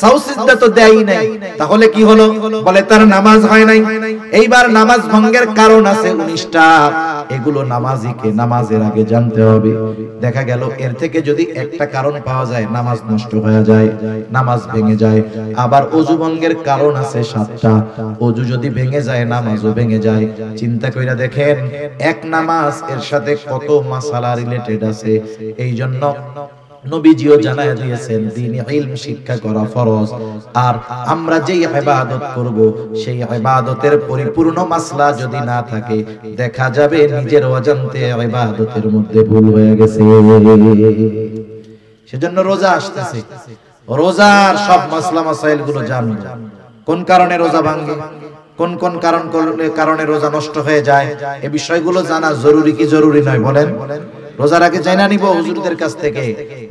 সাহু সিজদা তো দেয়ই নাই, তাহলে কি হলো? বলে তার নামাজ হয় নাই। এইবার নামাজ ভঙ্গের কারণ আছে 19টা, এগুলো নামাজিকে নামাজের আগে জানতে হবে। দেখা গেল এর থেকে যদি একটা কারণ পাওয়া যায়, নামাজ নষ্ট হয়ে যায়, নামাজ ভেঙে যায়। আবার ওযু ভঙ্গের কারণ আছে 7টা, ওযু যদি ভেঙে যায় নামাজও ভেঙে যায়। চিন্তা কইরা দেখেন এক নামাজ এর সাথে কত মাসালা রিলেটেড আছে। এই জন্য নবীজিও জানায় দিয়েছেন দ্বীনি ইলম শিক্ষা করা ফরজ। আর আমরা যেই ইবাদত করব সেই ইবাদতের পরিপূর্ণ মাসলা যদি না থাকে, দেখা যাবে নিজের অজান্তে ইবাদতের মধ্যে ভুল হয়ে গেছে। সেজন্য রোজা আসতেছে, রোজার সব মাসলা মাসাইল গুলো জানবো। কোন কারণে রোজা ভাঙে, কোন কোন কারণে রোজা নষ্ট হয়ে যায়, এই বিষয়গুলো জানা জরুরি কি জরুরি নয় বলেন? রোজার আগে জানা নিব হুজুরদের কাছ থেকে,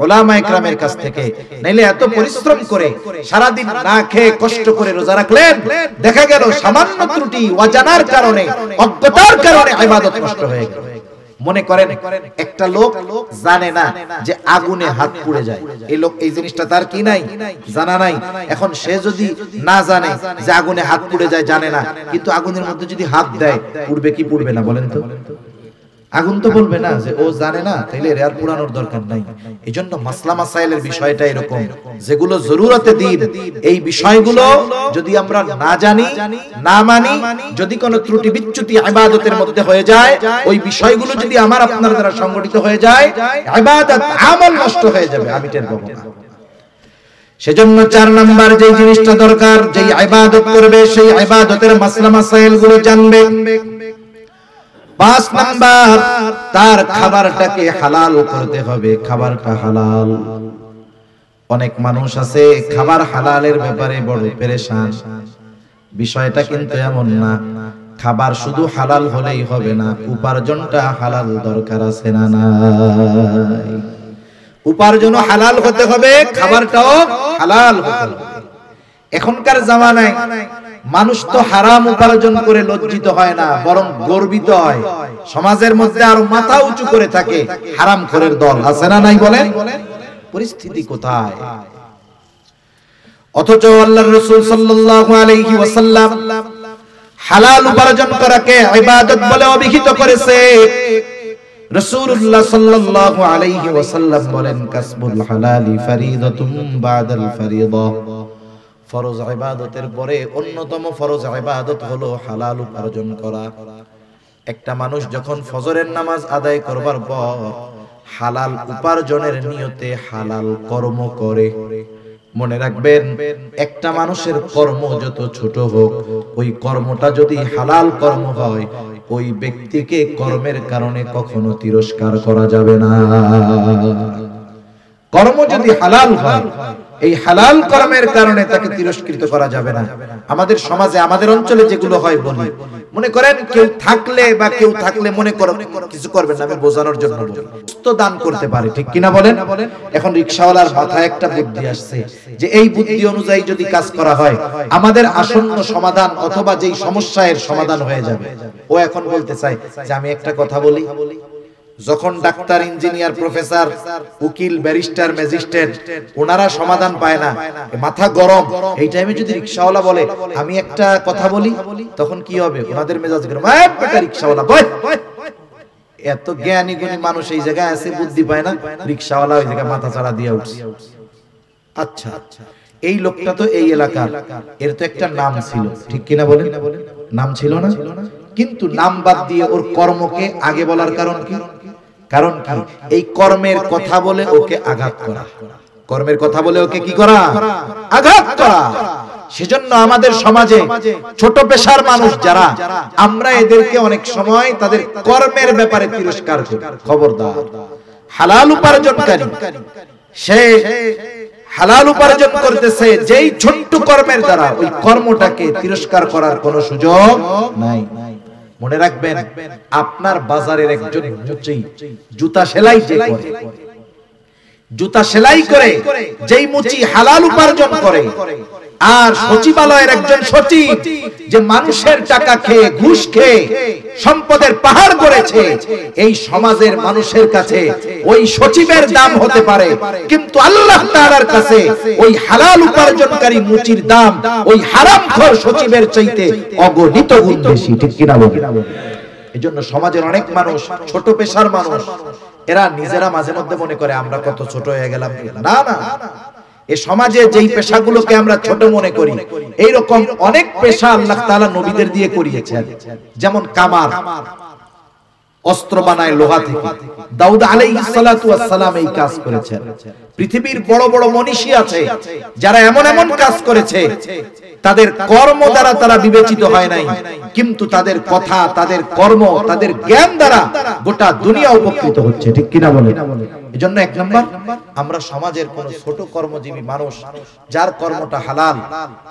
উলামা ইকরামের কাছ থেকে। নাইলে এত পরিশ্রম করে সারা দিন না খেয়ে কষ্ট করে রোজা রাখলেন, দেখা গেল সামান্য ত্রুটি অজানার কারণে, অজ্ঞতার কারণে ইবাদত নষ্ট হয়ে গেল। মনে করেন একটা লোক জানে না যে আগুনে হাত পুড়ে যায়, এই লোক এই জিনিসটা তার কি নাই, জানা নাই। এখন সে যদি না জানে যে আগুনে হাত পুড়ে যায়, জানে না, কিন্তু আগুনের মধ্যে যদি হাত দেয়, পুড়বে কি পুড়বে না বলেন তো? আগুন তো বলবে না যে ও জানে না, তাইলে এর আর পুরানোর দরকার নাই। এইজন্য মাসলা মাসাইলের বিষয়টা এরকম, যেগুলো জরুরতে দিন, এই বিষয়গুলো যদি আমরা না জানি, না মানি, যদি কোনো ত্রুটি বিচ্যুতি ইবাদতের মধ্যে হয়ে যায়, ওই বিষয়গুলো যদি আমার আপনার দ্বারা সংগঠিত হয়ে যায়, ইবাদত আমল নষ্ট হয়ে যাবে, আমি টের পাবো না। সেজন্য 4 নাম্বার যেই জিনিসটা দরকার, যেই ইবাদত করবে সেই ইবাদতের মাসলা মাসাইল গুলো জানবে। 5 নাম্বার, তার খাবারটাকে হালাল করতে হবে, খাবারটা হালাল। অনেক মানুষ আছে খাবার হালালের ব্যাপারে বড় পেরেশান। বিষয়টা কিন্তু এমন না, খাবার শুধু হালাল হলেই হবে না, উপার্জনটা হালাল দরকার আছে না নাই? উপার্জন হালাল হতে হবে, খাবারটাও হালাল হতে হবে। এখনকার জামানায় মানুষ তো হারাম উপার্জন করে লজ্জিত হয় না, বরং গর্বিত হয়। সমাজের মধ্যে আরো মাথা উঁচু করে থাকে হারামখোরের দল, আছে না নাই বলেন? পরিস্থিতি কোথায়? অথচ আল্লাহর রাসূল সাল্লাল্লাহু আলাইহি ওয়াসাল্লাম হালাল উপার্জন করাকে ইবাদত বলে অভিহিত করেছে। রাসূলুল্লাহ সাল্লাল্লাহু আলাইহি ওয়াসাল্লাম বলেন, কাসবুল হালালি ফরিদাতুম বাদাল ফরিদা। ফরজ ইবাদতের পরে অন্যতম ফরজ ইবাদত হলো হালাল উপার্জন করা। একটা মানুষ যখন ফজরের নামাজ আদায় করবার পর হালাল উপার্জনের নিয়তে হালাল কর্ম করে, মনে রাখবেন একটা মানুষের কর্ম যত ছোট হোক, ওই কর্মটা যদি হালাল কর্ম হয়, ওই ব্যক্তিকে কর্মের কারণে কখনো তিরস্কার করা যাবে না। কর্ম যদি হালাল হয়, এই হালাল কর্মের কারণে তাকে তিরস্কৃত করা যাবে না। আমাদের সমাজে, আমাদের অঞ্চলে যেগুলো হয় বলি, মনে করেন কেউ থাকলে বা কেউ থাকলে মনে করেন কিছু করবেন না, আমি বোঝানোর জন্য তো দান করতে পারে, ঠিক কিনা বলেন? এখন রিকশাওয়ালার মাথায় একটা বুদ্ধি আসছে যে এই বুদ্ধি অনুযায়ী যদি কাজ করা হয়, আমাদের আসন্ন সমাধান অথবা যেই সমস্যার সমাধান হয়ে যাবে। ও এখন বলতে চায় যে আমি একটা কথা বলি, যখন ডাক্তার, ইঞ্জিনিয়ার, প্রফেসর, উকিল, ব্যারিস্টার, ম্যাজিস্ট্রেট ওনারা সমাধান পায় না, মাথা গরম, এই টাইমে যদি রিকশাওয়ালা বলে আমি একটা কথা বলি, তখন কি হবে? ওনাদের মেজাজ গরম, বেটা রিকশাওয়ালা বল। এত জ্ঞানী গুণী মানুষ এই জায়গায় আছে, বুদ্ধি পায় না, রিকশাওয়ালা ওই জায়গায় মাথা চাড়া দিয়ে উঠছে। আচ্ছা, এই লোকটা তো এই এলাকার, এর তো একটা নাম ছিল, ঠিক কিনা বলেন? নাম ছিল না? কিন্তু নাম বাদ দিয়ে ওর কর্মকে আগে বলার কারণ কি? কারণ কি? এই কর্মের কথা বলে ওকে আঘাত করা, কর্মের কথা বলে ওকে কি করা? আঘাত করা। সেজন্য আমাদের সমাজে ছোট পেশার মানুষ যারা, আমরা এদেরকে অনেক সময় তাদের কর্মের ব্যাপারে তিরস্কার করি। খবরদার, হালাল উপার্জনকারী সে হালাল উপার্জন করতেছে, যেই ছোট্ট কর্মের দ্বারা ওই কর্মটাকে তিরস্কার করার কোনো সুযোগ নাই। মনে রাখবেন, আপনার বাজারের একজন মুচি জুতা সেলাই যে করে, জুতা সেলাই করে যেই মুচি হালাল উপার্জন করে, আর সচিবালয়ের একজন সচিব যে মানুষের টাকা খেয়ে ঘুষ খেয়ে সম্পদের পাহাড় করেছে, এই সমাজের মানুষের কাছে ওই সচিবের দাম হতে পারে, কিন্তু আল্লাহ তাআলার কাছে ওই হালাল উপার্জনকারী মুচির দাম ওই হারামখোর সচিবের চাইতে অগণিত গুণ বেশি। ঠিক কিনা বলেন? এজন্য সমাজের অনেক মানুষ, ছোট পেশার মানুষ, এরা নিজেরা মাঝে মধ্যে মনে করে আমরা কত ছোট হয়ে গেলাম। না না, এই সমাজে যেই পেশাগুলোকে আমরা ছোট মনে করি, এইরকম অনেক পেশা আল্লাহ তাআলা নবীদের দিয়ে করিয়েছেন। যেমন কামার, অস্ত্র বানায় লোহা থেকে, দাউদ আলাইহিস সালাতু ওয়াস সালাম এই কাজ করেছেন। পৃথিবীর বড় বড় মনীষী আছে যারা এমন এমন কাজ করেছে, তাদের কর্ম দ্বারা তারা বিবেচিত হয় নাই, কিন্তু তাদের কথা, তাদের কর্ম, তাদের জ্ঞান দ্বারা গোটা দুনিয়া উপকৃত হচ্ছে। ঠিক কিনা বলেন? এজন্য এক নাম্বার, আমরা সমাজের কোন ছোট কর্মজীবী মানুষ যার কর্মটা হালাল,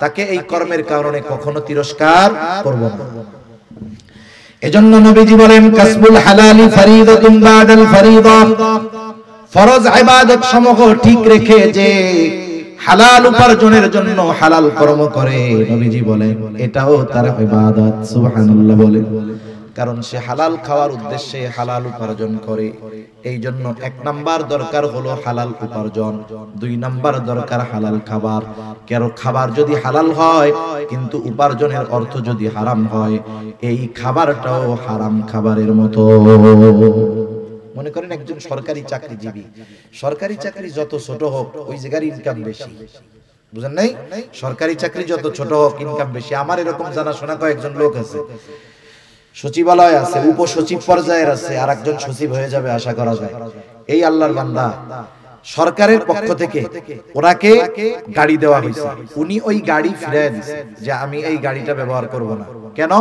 তাকে এই কর্মের কারণে কখনো তিরস্কার করব না। এজন্য নবীজি বলেন, কাসবুল হালালি ফরিদাতুন বাদাল ফরিদা, ফরজ ইবাদত সমূহ ঠিক রেখে যে হালাল উপার্জনের জন্য হালাল কর্ম করে, নবীজি বলেন এটাও তার ইবাদত। সুবহানাল্লাহ বলেন। কারণ সে হালাল খাওয়ার উদ্দেশ্যে হালাল উপার্জন করে। এই জন্য এক নাম্বার দরকার হলো হালাল উপার্জন, দুই নাম্বার দরকার হালাল খাবার। কারণ খাবার যদি হালাল হয় কিন্তু উপার্জনের অর্থ যদি হারাম হয়, এই খাবারটাও হারাম খাবারের মতো। মনে করেন একজন সরকারি চাকরিজীবী, সরকারি চাকরি যত ছোট হোক ওই জায়গার ইনকাম বেশি। বুঝেন নাই? সরকারি চাকরি যত ছোট হোক ইনকাম বেশি। আমার এরকম জানাশোনা কয়েকজন লোক আছে, সচিবালয় আছে, উপসচিব পর্যায়ের আছে, আর একজন সচিব হয়ে যাবে আশা করা যায়। এই আল্লাহর বান্দা, সরকারের পক্ষ থেকে ওনাকে গাড়ি দেওয়া হয়েছে, উনি ওই গাড়ি ফিরিয়ে দিয়েছে যে আমি এই গাড়িটা ব্যবহার করব না। কেন?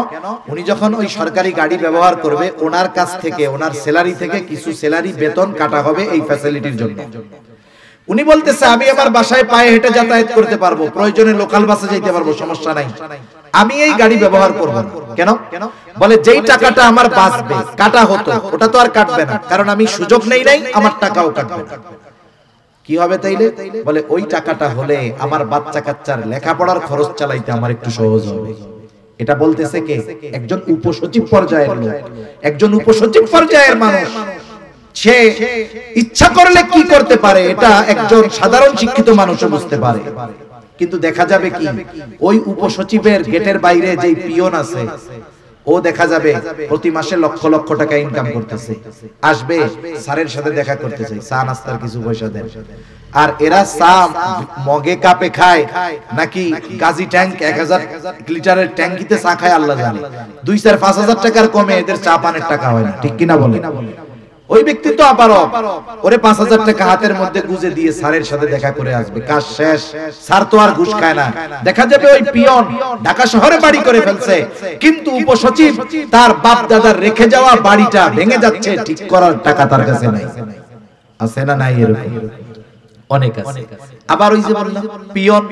উনি যখন ওই সরকারি গাড়ি ব্যবহার করবে, ওনার কাছ থেকে, ওনার স্যালারি থেকে কিছু স্যালারি বেতন কাটা হবে এই ফ্যাসিলিটির জন্য। উনি বলতেছে আমি আমার বাসায় পায়ে হেঁটে যাতায়াত করতে পারবো, প্রয়োজনে লোকাল বাসে যেতে পারবো, সমস্যা নাই, আমি এই গাড়ি ব্যবহার করব না। কেন? বলে যেই টাকাটা আমার বাঁচবে, কাটা হতো, ওটা তো আর কাটবে না, কারণ আমি সুযোগ নেই নাই, আমার টাকাও কাটবে না। কি হবে তাইলে? বলে ওই টাকাটা হলে আমার বাচ্চা কাচ্চার লেখাপড়ার খরচ চালাইতে আমার একটু সহজ হবে। এটা বলতেছে কে? একজন উপসচিব পর্যায়ের লোক, একজন উপসচিব পর্যায়ের মানুষ। সে ইচ্ছা করলে কি করতে পারে এটা একজন সাধারণ শিক্ষিত মানুষও বুঝতে পারে। কিন্তু দেখা যাবে কি, ওই উপসচিবের গেটের বাইরে যেই পিয়ন আছে, ও দেখা যাবে প্রতি মাসে লক্ষ লক্ষ টাকা ইনকাম করতেছে, আসবে স্যারের সাথে দেখা করতে চাই, চা নাস্তার কিছু পয়সা দেন। আর এরা চা মগে কাপে খায় নাকি গাজি ট্যাঙ্ক 1000 লিটারের ট্যাঙ্কিতে চা খায় আল্লাহ জানে। 2-4-5,000 টাকার কমে এদের চা পানের টাকা হয় না। ঠিক কিনা বলেন? ওই ব্যক্তি তো আবার ওরে 5,000 টাকা হাতের মধ্যে গুজে দিয়ে স্যারের সাথে দেখা করে আসবে, কাজ শেষ। স্যার তো আর ঘুষ খায় না। দেখা যাবে ওই পিয়ন ঢাকা শহরে বাড়ি করে ফেলছে, কিন্তু উপসচিব তার বাপ দাদার রেখে যাওয়া বাড়িটা ভেঙে যাচ্ছে, ঠিক করার টাকা তার কাছে নাই। আছে না নাই? এরকম অনেক আছে। আবার ওই যে বললাম পিয়ন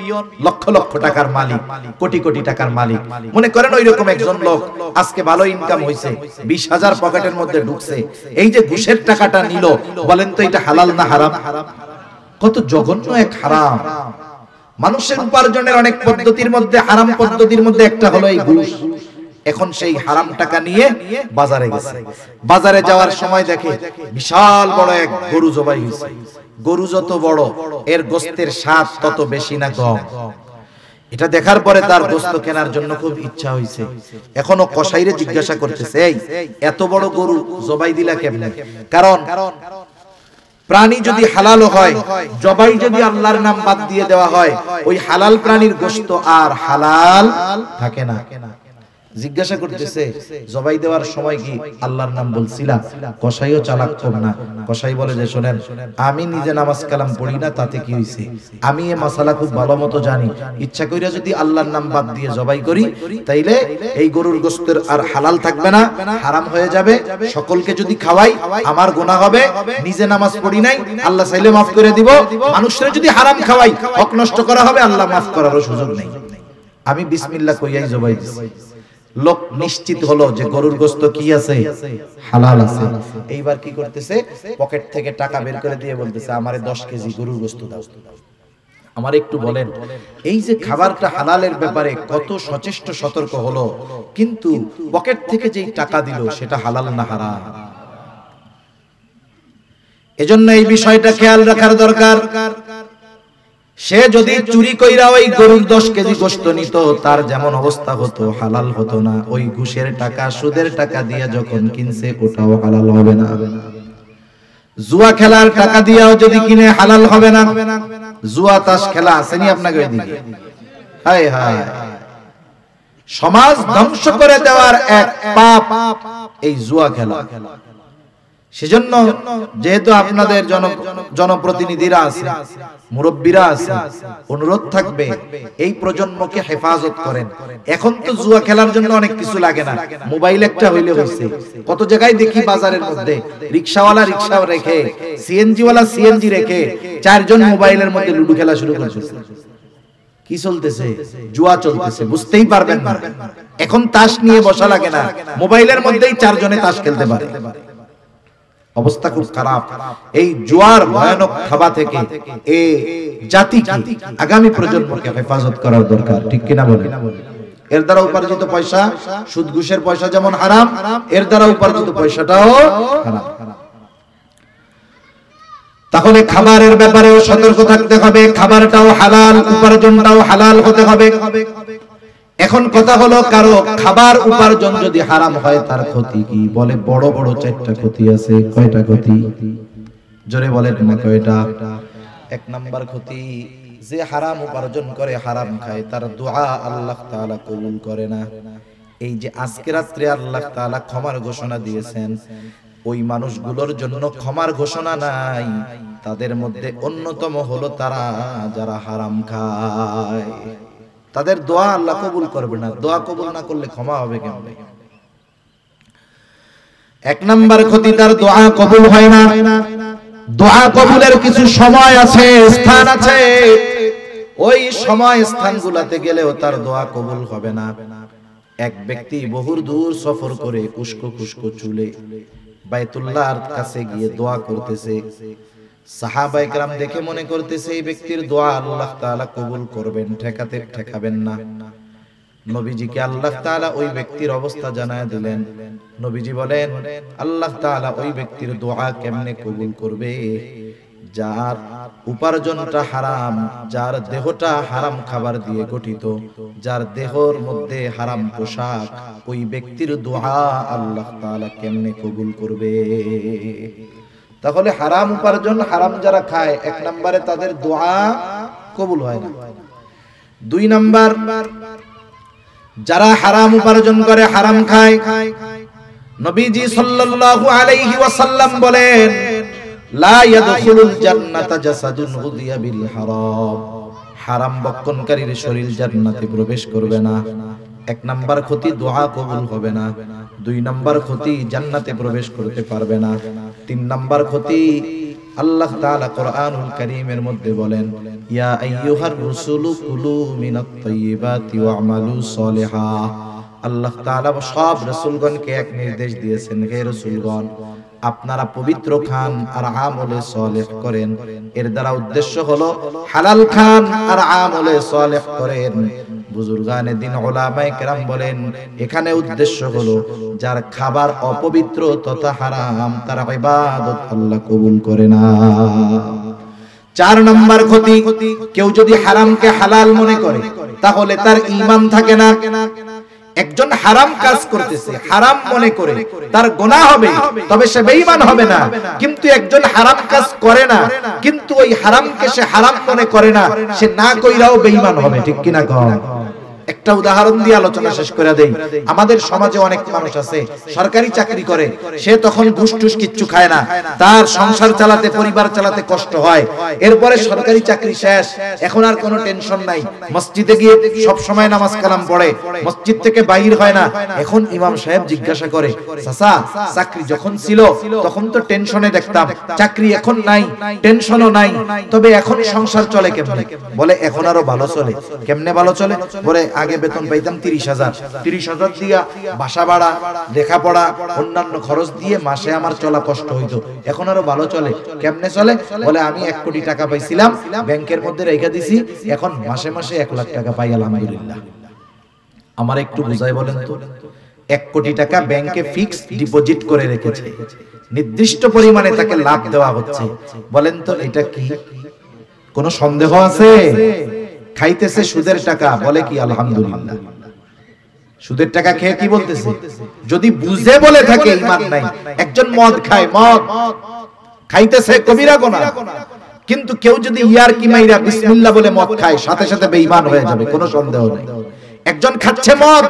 লক্ষ লক্ষ টাকার মালিক, কোটি কোটি টাকার মালিক। মনে করেন ওই রকম একজন লোক আজকে ভালো ইনকাম হইছে, 20,000 পকেটের মধ্যে ঢুকছে, এই যে ঘুষের টাকাটা নিল, বলেন তো এটা হালাল না হারাম? কত জঘন্য এক হারাম। মানুষের উপার্জনের অনেক পদ্ধতির মধ্যে হারাম পদ্ধতির মধ্যে একটা হলো এই ঘুষ। এখন সেই হারাম টাকা নিয়ে বাজারে গেছে, বাজারে যাওয়ার সময় দেখে বিশাল বড় এক গরু জবাই হয়েছে। গরু যত বড়, এর গোস্তের স্বাদ তত বেশি না কম। এটা দেখার পরে তার গোস্ত কেনার জন্য খুব ইচ্ছা হয়েছে। এখনো কসাইরে জিজ্ঞাসা করতেছে, এই এত বড় গরু জবাই দিলা কেমনে? কারণ প্রাণী যদি হালাল হয়, জবাই যদি আল্লাহর নাম বাদ দিয়ে দেওয়া হয়, ওই হালাল প্রাণীর গোস্ত আর হালাল থাকে না। জিজ্ঞাসা করতেছে জবাই দেওয়ার সময় কি আল্লাহর নাম বলছিলা? কসাইও চালাক কম না। কসাই বলে যে শুনেন, আমি নিজে নামাজ কালাম পড়ি না, তাতে কি হইছে? আমি এই মাসালা খুব ভালো মতো জানি। ইচ্ছা কইরা যদি আল্লাহর নাম বাদ দিয়ে জবাই করি, তাইলে এই গরুর গোশতের আর হালাল থাকবে না, হারাম হয়ে যাবে। সকলকে যদি খাওয়াই আমার গুনাহ হবে। নিজে নামাজ পড়ি নাই, আল্লাহ চাইলে মাফ করে দিব। মানুষের যদি হারাম খাওয়াই, হক নষ্ট করা হবে, আল্লাহ মাফ করারও সুযোগ নেই। আমি বিসমিল্লাহ কইয়াই জবাই দিছি। লোক নিশ্চিত হলো যে গরুর গোশত কি আছে? হালাল আছে। এইবার কি করতেছে? পকেট থেকে টাকা বের করে দিয়ে বলতেছে আমারে 10 কেজি গরুর গোশত দাও। আমার একটু বলেন, এই যে খাবারটা হালালের ব্যাপারে কত সচেষ্ট সতর্ক হলো, কিন্তু পকেট থেকে যেই টাকা দিল সেটা হালাল না হারাম? এজন্য এই বিষয়টা খেয়াল রাখার দরকার। সে যদি চুরি কইরা ওই গরুর 10 কেজি গোশত নিত, তার যেমন অবস্থা হতো, হালাল হতো না। ওই ঘুষের টাকা, সুদের টাকা দিয়ে যখন কিনছে, ওটাও হালাল হবে না। জুয়া খেলার টাকা দিয়েও যদি কিনে, হালাল হবে না। জুয়া তাস খেলা আসেনি আপনাকে ওইদিকে? হায় হায়, সমাজ ধ্বংস করে দেওয়ার এক পাপ এই জুয়া খেলা। সেজন্য যেহেতু আপনাদের জনপ্রতিনিধিরা আছে, মুরব্বীরা আছে, অনুরোধ থাকবে এই প্রজন্মকে হেফাজত করেন। এখন তো জুয়া খেলার জন্য অনেক কিছু লাগে না, মোবাইল একটা হইলে হইছে। কত জায়গায় দেখি বাজারের মধ্যে রিকশাওয়ালা রিকশা রেখে, সিএনজি ওয়ালা সিএনজি রেখে, 4 জন মোবাইলের মধ্যে লুডো খেলা শুরু করেছে। কি চলতেছে? জুয়া চলতেছে, বুঝতেই পারবেন না। এখন তাস নিয়ে বসা লাগে না, মোবাইলের মধ্যেই 4 জনে তাস খেলতে পারে। অবস্থা খুব খারাপ। এই জুয়ার ভয়ানক থাবা থেকে এই জাতিকে, আগামী প্রজন্মকে হেফাজত করার দরকার, ঠিক কিনা বলেন? এর দ্বারা উপার্জিত পয়সা, সুদ ঘুষের পয়সা যেমন হারাম, এর দ্বারা উপার্জিত পয়সাটাও হারাম। তাহলে খাবারের ব্যাপারেও সতর্ক থাকতে হবে। খাবারটাও হালাল, উপার্জনটাও হালাল হতে হবে। এখন কথা হলো, কারো খাবার উপার্জন যদি হারাম হয়, তার ক্ষতি কি? বলে বড় বড় 4টা ক্ষতি আছে। কয়টা ক্ষতি? জোরে বলেন না কয়টা? 1 নাম্বার ক্ষতি, যে হারাম উপার্জন করে, হারাম খায়, তার দোয়া আল্লাহ তাআলা কবুল করে না। এই যে আজকে রাত্রে আল্লাহ তাআলা ক্ষমার ঘোষণা দিয়েছেন, ওই মানুষগুলোর জন্য ক্ষমার ঘোষণা নাই। তাদের মধ্যে অন্যতম হলো তারা যারা হারাম খায়। তাদের দোয়া আল্লাহ কবুল করবে না। দোয়া কবুল না করলে ক্ষমা হবে কেমনে? 1 নাম্বার ক্ষতি, তার দোয়া কবুল হয় না। দোয়া কবুলের কিছু সময় আছে, স্থান আছে। ওই সময় স্থানগুলোতে গেলেও তার দোয়া কবুল হবে না। এক ব্যক্তি বহু দূর সফর করে উস্কো খুস্কো চুলে বাইতুল্লাহর কাছে গিয়ে দোয়া করতেছে। সাহাবায়ে কেরাম দেখে মনে করতেছে এই ব্যক্তির দোয়া আল্লাহ তাআলা কবুল করবেন, ঠেকাবেন না। নবীজিকে আল্লাহ তাআলা ওই ব্যক্তির অবস্থা জানায় দিলেন। নবীজি বলেন, আল্লাহ তাআলা ওই ব্যক্তির দোয়া কেমনে কবুল করবে? যার উপার্জনটা হারাম, যার দেহটা হারাম খাবার দিয়ে গঠিত, যার দেহর মধ্যে হারাম পোশাক, ওই ব্যক্তির দোয়া আল্লাহ তাআলা কেমনে কবুল করবে? তাহলে হারাম উপার্জন, হারাম যারা খায়, 1 নম্বরে তাদের দোয়া কবুল হয় না। 2 নাম্বার, যারা হারাম উপার্জন করে, হারাম খায়, নবীজি সাল্লাল্লাহু আলাইহি ওয়াসাল্লাম বলেন, লা ইয়াদখুলুল জান্নাতা জাসাদুন গুযিয়া বিল হারাম। হারাম বক্ষণকারীর শরীর জান্নাতে প্রবেশ করবে না। 1 নাম্বার ক্ষতি, দোয়া কবুল হবে না। 2 নাম্বার ক্ষতি, জান্নাতে প্রবেশ করতে পারবে না। 3 নাম্বার ক্ষতি, আল্লাহ তাআলা কোরআনুল কারীমের মধ্যে বলেন, ইয়া আইয়ুহার রাসূলু কুলু মিনাত তাইয়্যিবাতি ওয়া'মালু সলিহা। আল্লাহ তাআলা সব রাসূলগণকে এক নির্দেশ দিয়েছেন, হে রাসূলগণ, আপনারা পবিত্র খান আর আমলে সালেহ করেন। এর দ্বারা উদ্দেশ্য হলো হালাল খান আর আমলে সালেহ করেন। বুজুর্গানে দিন উলামায়ে কেরাম বলেন, এখানে উদ্দেশ্য হলো যার খাবার অপবিত্র তথা হারাম, তার ইবাদত আল্লাহ কবুল করে না। 4 নাম্বার ক্ষতি, কেউ যদি হারামকে হালাল মনে করে, তাহলে তার ঈমান থাকে না। একজন হারাম কাজ করতেছে, হারাম মনে করে, তার গুনাহ হবে, তবে সে বেঈমান হবে না। কিন্তু একজন হারাম কাজ করে না, কিন্তু ওই হারামকে সে হারাম মনে করে না, সে না কইরাও বেঈমান হবে, ঠিক কি না? একটা উদাহরণ দিয়ে আলোচনা শেষ করে দেই। আমাদের সমাজে অনেক মানুষ আছে সরকারি চাকরি করে, সে তখন ঘুষ টুস কিচ্ছু খায় না, তার সংসার চালাতে পরিবার চালাতে কষ্ট হয়। এরপরে সরকারি চাকরি শেষ, এখন আর কোনো টেনশন নাই, মসজিদে গিয়ে সব সময় নামাজ কালাম পড়ে, মসজিদ থেকে বাইর হয় না। এখন ইমাম সাহেব জিজ্ঞাসা করে, চাচা চাকরি যখন ছিল তখন তো টেনশনে দেখতাম, চাকরি এখন নাই, টেনশনও নাই, তবে এখন সংসার চলে কেমনে? বলে এখন আরো ভালো চলে। কেমনে ভালো চলে? বলে আগে বেতন পাইতাম 30,000, 30,000 দিয়া বাসা ভাড়া, লেখাপড়া, অন্যান্য খরচ দিয়ে মাসে আমার চলা কষ্ট হইতো, এখন আরো ভালো চলে। কেমনে চলে? বলে আমি 1 কোটি টাকা পাইছিলাম, ব্যাংকের মধ্যে রেখে দিছি, এখন মাসে মাসে 1 লাখ টাকা পাই, আলহামদুলিল্লাহ। আমার একটু বুঝাই বলেন তো, 1 কোটি টাকা ব্যাংকে ফিক্সড ডিপোজিট করে রেখেছে, নির্দিষ্ট পরিমাণে তাকে লাভ দেওয়া হচ্ছে, বলেন তো এটা কি? কোনো সন্দেহ আছে? খাইতেছে সুদের টাকা, বলে কি আলহামদুলিল্লাহ। সুদের টাকা খেয়ে কি বলতেছে? যদি বুঝে বলে থাকে ঈমান নাই। একজন মদ খায়, মদ খাইতেছে কবিরা গুনাহ, কিন্তু কেউ যদি ইয়ার কি মাইরা বিসমিল্লাহ বলে মদ খায়, সাথে সাথে বেঈমান হয়ে যাবে, কোনো সন্দেহ নাই। একজন খাচ্ছে মদ,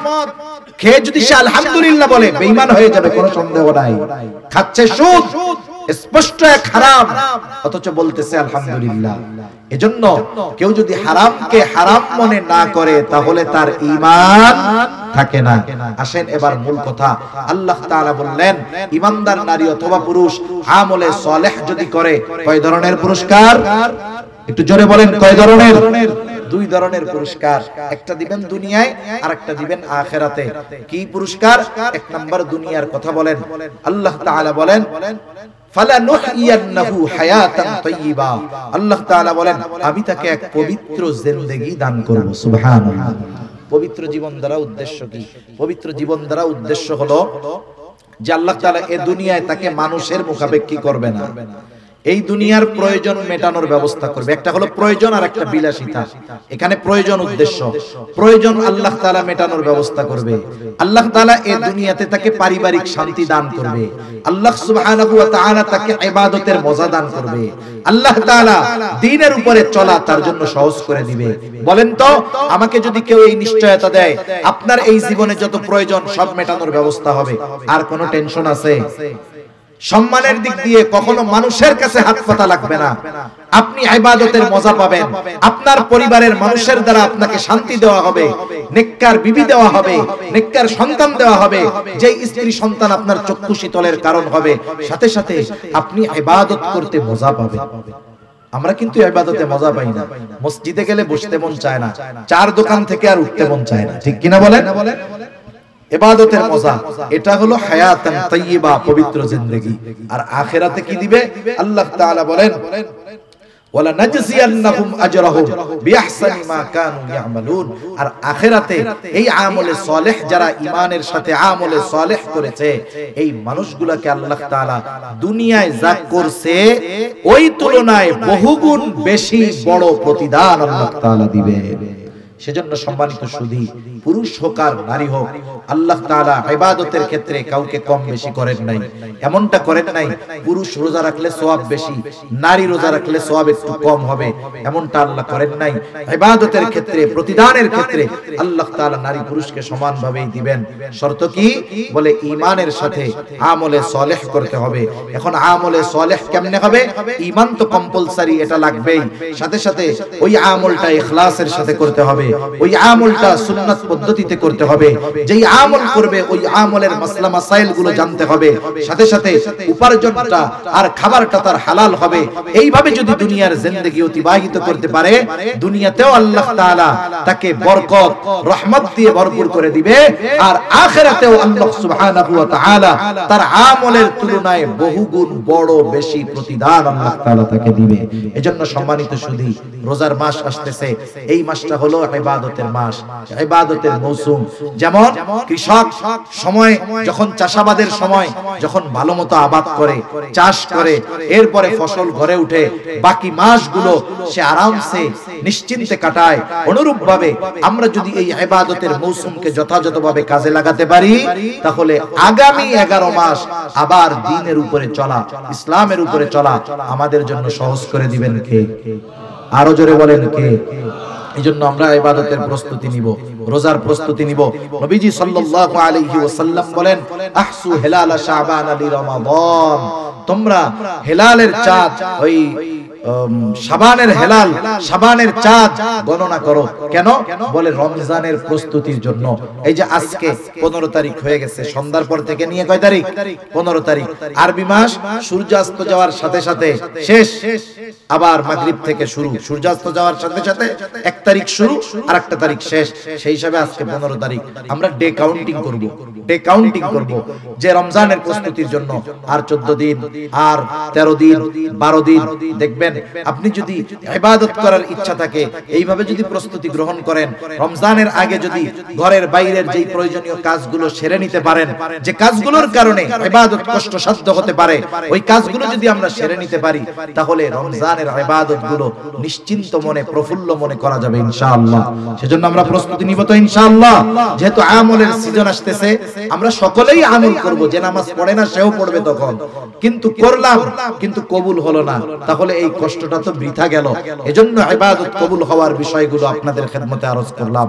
খেয়ে যদি সে আলহামদুলিল্লাহ বলে, বেঈমান হয়ে যাবে, কোনো সন্দেহ নাই। খাচ্ছে সুদ, স্পষ্ট এক হারাম, অথচ বলতেছে আলহামদুলিল্লাহ। এজন্য কেউ যদি হারামকে হারাম মনে না করে, তাহলে তার ঈমান থাকে না। আসেন এবার মূল কথা। আল্লাহ তাআলা বললেন, ঈমানদার নারী অথবা পুরুষ আমলে সালেহ যদি করে, কয় ধরনের পুরস্কার? একটু জোরে বলেন, কয় ধরনের? 2 ধরনের পুরস্কার, একটা দিবেন দুনিয়ায় আর একটা দিবেন আখিরাতে। কি পুরস্কার? 1 নাম্বার দুনিয়ার কথা বলেন, আল্লাহ তাআলা বলেন ফালানুহইয়ান্নাহু হায়াতান তাইয়্যিবা, আল্লাহ তাআলা বলেন আমি তাকে এক পবিত্র জিন্দেগি দান করব। সুবহানাল্লাহ। পবিত্র জীবন দ্বারা উদ্দেশ্য কি? পবিত্র জীবন দ্বারা উদ্দেশ্য হলো যে আল্লাহ তাআলা এই দুনিয়ায় তাকে মানুষের মুখাপেক্ষী করবে না, এই দুনিয়ার প্রয়োজন মেটানোর ব্যবস্থা করবে। একটা হলো প্রয়োজন আর একটা বিলাসিতা। এখানে প্রয়োজন উদ্দেশ্য, প্রয়োজন আল্লাহ তাআলা মেটানোর ব্যবস্থা করবে। আল্লাহ তাআলা এই দুনিয়াতে তাকে পারিবারিক শান্তি দান করবে, আল্লাহ সুবহানাহু ওয়া তাআলা তাকে ইবাদতের মজা দান করবে, আল্লাহ তাআলা দ্বীনের উপরে চলা তার জন্য সহজ করে দিবে। বলেন তো, আমাকে যদি কেউ এই নিশ্চয়তা দেয় আপনার এই জীবনে যত প্রয়োজন সব মেটানোর ব্যবস্থা হবে, আর কোনো টেনশন আছে? সম্মানের দিক দিয়ে কখনো মানুষের কাছে হাত পাতা লাগবে না, আপনি ইবাদতের মজা পাবেন, আপনার পরিবারের মানুষের দ্বারা আপনাকে শান্তি দেওয়া হবে, নেককার বিবি দেওয়া হবে, নেককার সন্তান দেওয়া হবে, যেই স্ত্রী সন্তান আপনার চক্ষু শীতলের কারণ হবে, সাথে সাথে আপনি ইবাদত করতে মজা পাবেন। আমরা কিন্তু ইবাদতে মজা পাই না, মসজিদে গেলে বসতে মন চায় না, চার দোকান থেকে আর উঠতে মন চায় না, ঠিক কিনা বলেন? ইবাদতের মজা, এটা হলো হায়াতান তাইয়্যিবা, পবিত্র জিন্দেগি। আর আখিরাতে কি দিবে? আল্লাহ তাআলা বলেন ওয়ালা নাজজিয়ান্নাহুম আজরাহুম বিআহসানি মা কানু ইয়ামালুন। আর আখিরাতে এই আমলে সালেহ যারা ঈমানের সাথে আমলে সালেহ করেছে, এই মানুষগুলোকে আল্লাহ তাআলা দুনিয়ায় যা করছে ওই তুলনায় বহুগুণ বেশি বড় প্রতিদান আল্লাহ তাআলা দিবে। সেজন্য সম্মানিত সুধী, পুরুষ হোক আর নারী হোক, আল্লাহ তাআলা ইবাদতের ক্ষেত্রে কাউকে কম বেশি করেন নাই। এমনটা করেন নাই পুরুষ রোজা রাখলে সওয়াব বেশি, নারী রোজা রাখলে সওয়াব একটু কম হবে, এমনটা আল্লাহ করেন নাই। ইবাদতের ক্ষেত্রে, প্রতিদানের ক্ষেত্রে আল্লাহ তাআলা নারী পুরুষকে সমানভাবেই দিবেন। শর্ত কি? বলে ঈমানের সাথে আমলে সালেহ করতে হবে। এখন আমলে সালেহ কেমনে হবে? ঈমান তো কম্পালসারি, এটা লাগবেই, সাথে সাথে ওই আমলটা ইখলাসের সাথে করতে হবে, ওই আমলটা সুন্নাত পদ্ধতিতে করতে হবে, যেই আমল করবে ওই আমলের মাসলা মাসাইল গুলো জানতে হবে, সাথে সাথে উপার্জনটা আর খাবারটা তার হালাল হবে। এইভাবে যদি দুনিয়ার জিন্দেগি অতিবাহিত করতে পারে, দুনিয়াতেও আল্লাহ তাআলা তাকে বরকত রহমত দিয়ে ভরপুর করে দিবে, আর আখিরাতেও আল্লাহ সুবহানাহু ওয়া তাআলা তার আমলের তুলনায় বহুগুণ বড় বেশি প্রতিদান আল্লাহ তাআলা তাকে দিবে। এজন্য সম্মানিত সুধী, রোজার মাস আসতেছে, এই মাসটা হলো ইবাদতের মাস, ইবাদতের মৌসুম। যেমন কৃষক সময় যখন চাষাবাদের সময় যখন ভালোমতো আবাদ করে, চাষ করে, এরপরে ফসল ঘরে উঠে, বাকি মাসগুলো সে আরামসে নিশ্চিন্তে কাটায়। অনুরূপ ভাবে আমরা যদি এই ইবাদতের মৌসুমকে যথাযথভাবে কাজে লাগাতে পারি, তাহলে আগামী 11 মাস আবার দ্বীনের উপরে চলা, ইসলামের উপরে চলা আমাদের জন্য সহজ করে দিবেন কে? আরো জোরে বলেন কে? এজন্য আমরা ইবাদতের প্রস্তুতি নিব, রোজার প্রস্তুতি নিব। নবীজি সাল্লাল্লাহু আলাইহি ওয়াসাল্লাম বলেন, আহসু হিলাল শাবান লি রমাদান, তোমরা হেলালের চাঁদ, ওই শাবানের হেলাল, শাবানের চাঁদ গণনা করো। কেন? বলে রমজানের প্রস্তুতির জন্য। এই যে আজকে 15 তারিখ হয়ে গেছে, সন্ধ্যার পর থেকে নিয়ে কয় তারিখ? 15 তারিখ। আরবি মাস সূর্যাস্ত যাওয়ার সাথে সাথে শেষ, আবার মাগরিব থেকে শুরু, সূর্যাস্ত যাওয়ার সাথে সাথে 1 তারিখ শুরু আর 1 তারিখ শেষ। সেই হিসাবে আজকে 15 তারিখ। আমরা ডে কাউন্টিং করব, ডে কাউন্টিং করব যে রমজানের প্রস্তুতির জন্য আর 14 দিন, আর 13 দিন, 12 দিন। দেখবেন আপনি যদি ইবাদত করার ইচ্ছা থাকে, এইভাবে যদি প্রস্তুতি গ্রহণ করেন, রমজানের আগে যদি ঘরের বাইরের যেই প্রয়োজনীয় কাজগুলো সেরে নিতে পারেন, যে কাজগুলোর কারণে ইবাদত কষ্টসাধ্য হতে পারে, ওই কাজগুলো যদি আমরা সেরে নিতে পারি, তাহলে রমজানের ইবাদতগুলো নিশ্চিন্ত মনে, প্রফুল্ল মনে করা যাবে ইনশাআল্লাহ। সেজন্য আমরা প্রস্তুতি নিব তো ইনশাআল্লাহ। যেহেতু আমলের সিজন আসতেছে, আমরা সকলেই আমল করব। যে নামাজ পড়ে না সেও পড়বে তখন, কিন্তু করলাম কিন্তু কবুল হলো না, তাহলে এই কষ্টটা তো বৃথা গেল। এজন্য ইবাদত কবুল হওয়ার বিষয়গুলো আপনাদের খেদমতে আরজ করলাম।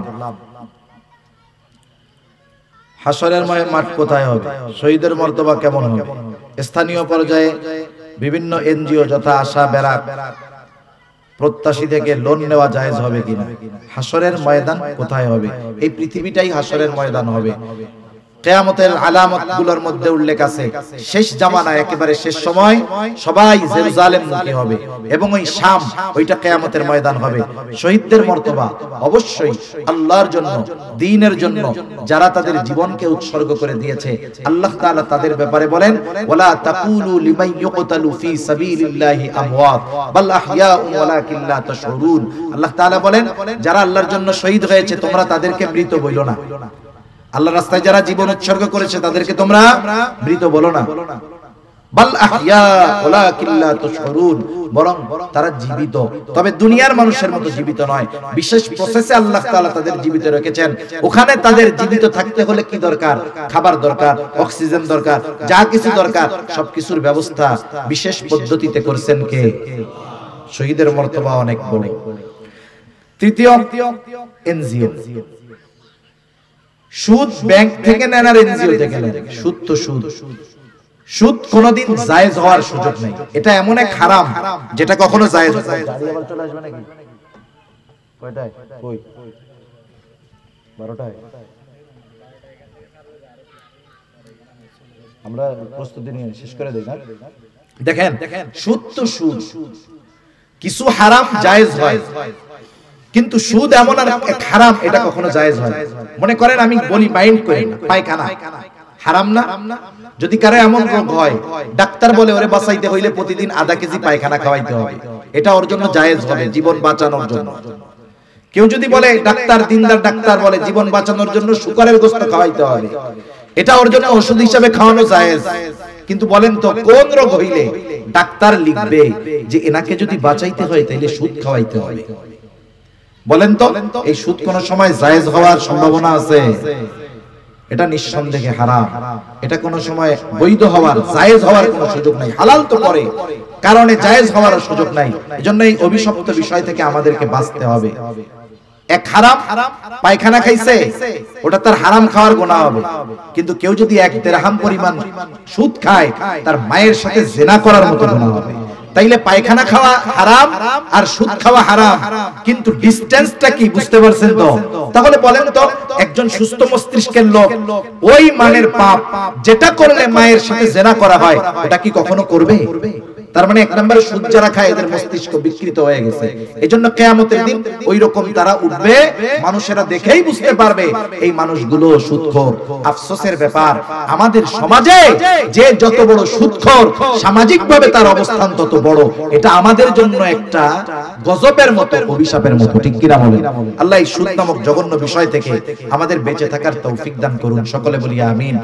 হাসরের মাঠ কোথায় হবে? শহীদের মর্তবা কেমন হবে? স্থানীয় পর্যায়ে বিভিন্ন এনজিও যথা আশা, বেরাক, প্রত্যাশী থেকে লোন নেওয়া জায়েজ হবে কিনা? হাসরের ময়দান কোথায় হবে? এই পৃথিবীটাই হাসরের ময়দান হবে। কিয়ামতের আলামতগুলোর মধ্যে উল্লেখ আছে, শেষ জামানা, একেবারে শেষ সময় সবাই জেরুজালেম মুখী হবে, এবং ওই শাম, ওইটা কিয়ামতের ময়দান হবে। শহীদদের মর্তবা অবশ্যই আল্লাহর জন্য, দ্বীনের জন্য যারা তাদের জীবনকে উৎসর্গ করে দিয়েছে, আল্লাহ তাআলা তাদের ব্যাপারে বলেন, ওয়ালা তাকুলু লিমান ইউকতালু ফি সাবিলিল্লাহি আমওয়াত বাল আহইয়াউন ওয়ালাকিন লা তাশউরুন। আল্লাহ তাআলা বলেন, যারা আল্লাহর জন্য শহীদ হয়েছে তোমরা তাদেরকে মৃত বলো না। আল্লাহর রাস্তায় যারা জীবন উৎসর্গ করেছে তাদেরকে তোমরা মৃত বলো না। বাল আহইয়া ওয়ালাকিন লা তাশউরুন, বরং তারা জীবিত, তবে দুনিয়ার মানুষের মতো জীবিত নয়। বিশেষ প্রসেসে আল্লাহ তাআলা তাদের জীবিত রেখেছেন। ওখানে তাদের জীবিত থাকতে হলে কি দরকার? খাবার দরকার, অক্সিজেন দরকার, যা কিছু দরকার সবকিছুর ব্যবস্থা বিশেষ পদ্ধতিতে করেছেন কে? শহীদের মর্তবা অনেক বড়। তৃতীয়, এনজিও। সুদ ব্যাংক থেকে নেন আর এনজিও থেকে নেন, সুদ তো সুদ। সুদ কোনোদিন জায়েজ হওয়ার সুযোগ নেই। এটা এমন এক হারাম যেটা কখনো জায়েজ হয় না। গাড়ি আবার চলে আসবে নাকি? কয়টায়? কই? 12টায়। আমরা প্রস্তুতি নিয়ে শেষ করে দেই না? দেখেন, সুদ তো সুদ। কিছু হারাম জায়েজ হয়, কিন্তু সুদ এমন এক হারাম, এটা কখনো জায়েজ হয় না। মনে করেন, আমি বলি মাইন্ড করেন, পায়খানা হারাম না? যদি কারো এমন রোগ হয়, ডাক্তার বলে ওরে বাঁচাইতে হইলে প্রতিদিন আধা কেজি পায়খানা খাওয়াইতে হবে, এটা ওর জন্য জায়েজ হবে, জীবন বাঁচানোর জন্য। কেউ যদি বলে, ডাক্তার, দিনদার ডাক্তার বলে জীবন বাঁচানোর জন্য শুকরের গোশত খাওয়াইতে হবে, এটা ওর জন্য ওষুধ হিসেবে খাওয়ানো জায়েজ। কিন্তু বলেন তো, কোন রোগ হইলে ডাক্তার লিখবে যে এনাকে যদি বাঁচাইতে হয় তাহলে সুদ খাওয়াইতে হবে? বলেন তো, এই সুদ কোন সময় জায়েজ হওয়ার সম্ভাবনা আছে? এটা নিঃসন্দেহে হারাম। এটা কোন সময় বৈধ হওয়ার, জায়েজ হওয়ার কোনো সুযোগ নাই। হালাল তো করে, কারণে জায়েজ হওয়ার সুযোগ নাই। এজন্য এই অভিশপ্ত বিষয় থেকে আমাদেরকে বাঁচতে হবে। এক হারাম, পায়খানা খাইছে, ওটা তার হারাম খাওয়ার গুনাহ হবে। কিন্তু কেউ যদি 1 দিরহাম পরিমাণ সুদ খায়, তার মায়ের সাথে জিনা করার মতো গুনাহ হবে। তাইলে পায়খানা খাওয়া হারাম আর সুদ খাওয়া হারাম, কিন্তু ডিসটেন্সটা কি বুঝতে পারছেন তো? তাহলে বলেন তো, একজন সুস্থ মস্তিষ্কের লোক ওই মানের পাপ যেটা করলে মায়ের সাথে জিনা করা হয়, ওটা কি কখনো করবে? তার মানে 1 নম্বরে সুদ যারা খায় এদের মস্তিষ্ক বিকৃত হয়ে গেছে। এজন্য কিয়ামতের দিন ওই রকম তারা উঠবে, মানুষেরা দেখেই বুঝতে পারবে এই মানুষগুলো সুদখোর। আফসোসের ব্যাপার, আমাদের সমাজে যে যত বড় সুদখোর, সামাজিকভাবে তার অবস্থান তত বড়। এটা আমাদের জন্য একটা গজবের মতো, অভিশাপের মতো, ঠিক কিনা বলেন? আল্লাহ এই সুদ নামক জঘন্য বিষয় থেকে আমাদের বেঁচে থাকার তৌফিক দান করুন। সকলে বলি আমিন।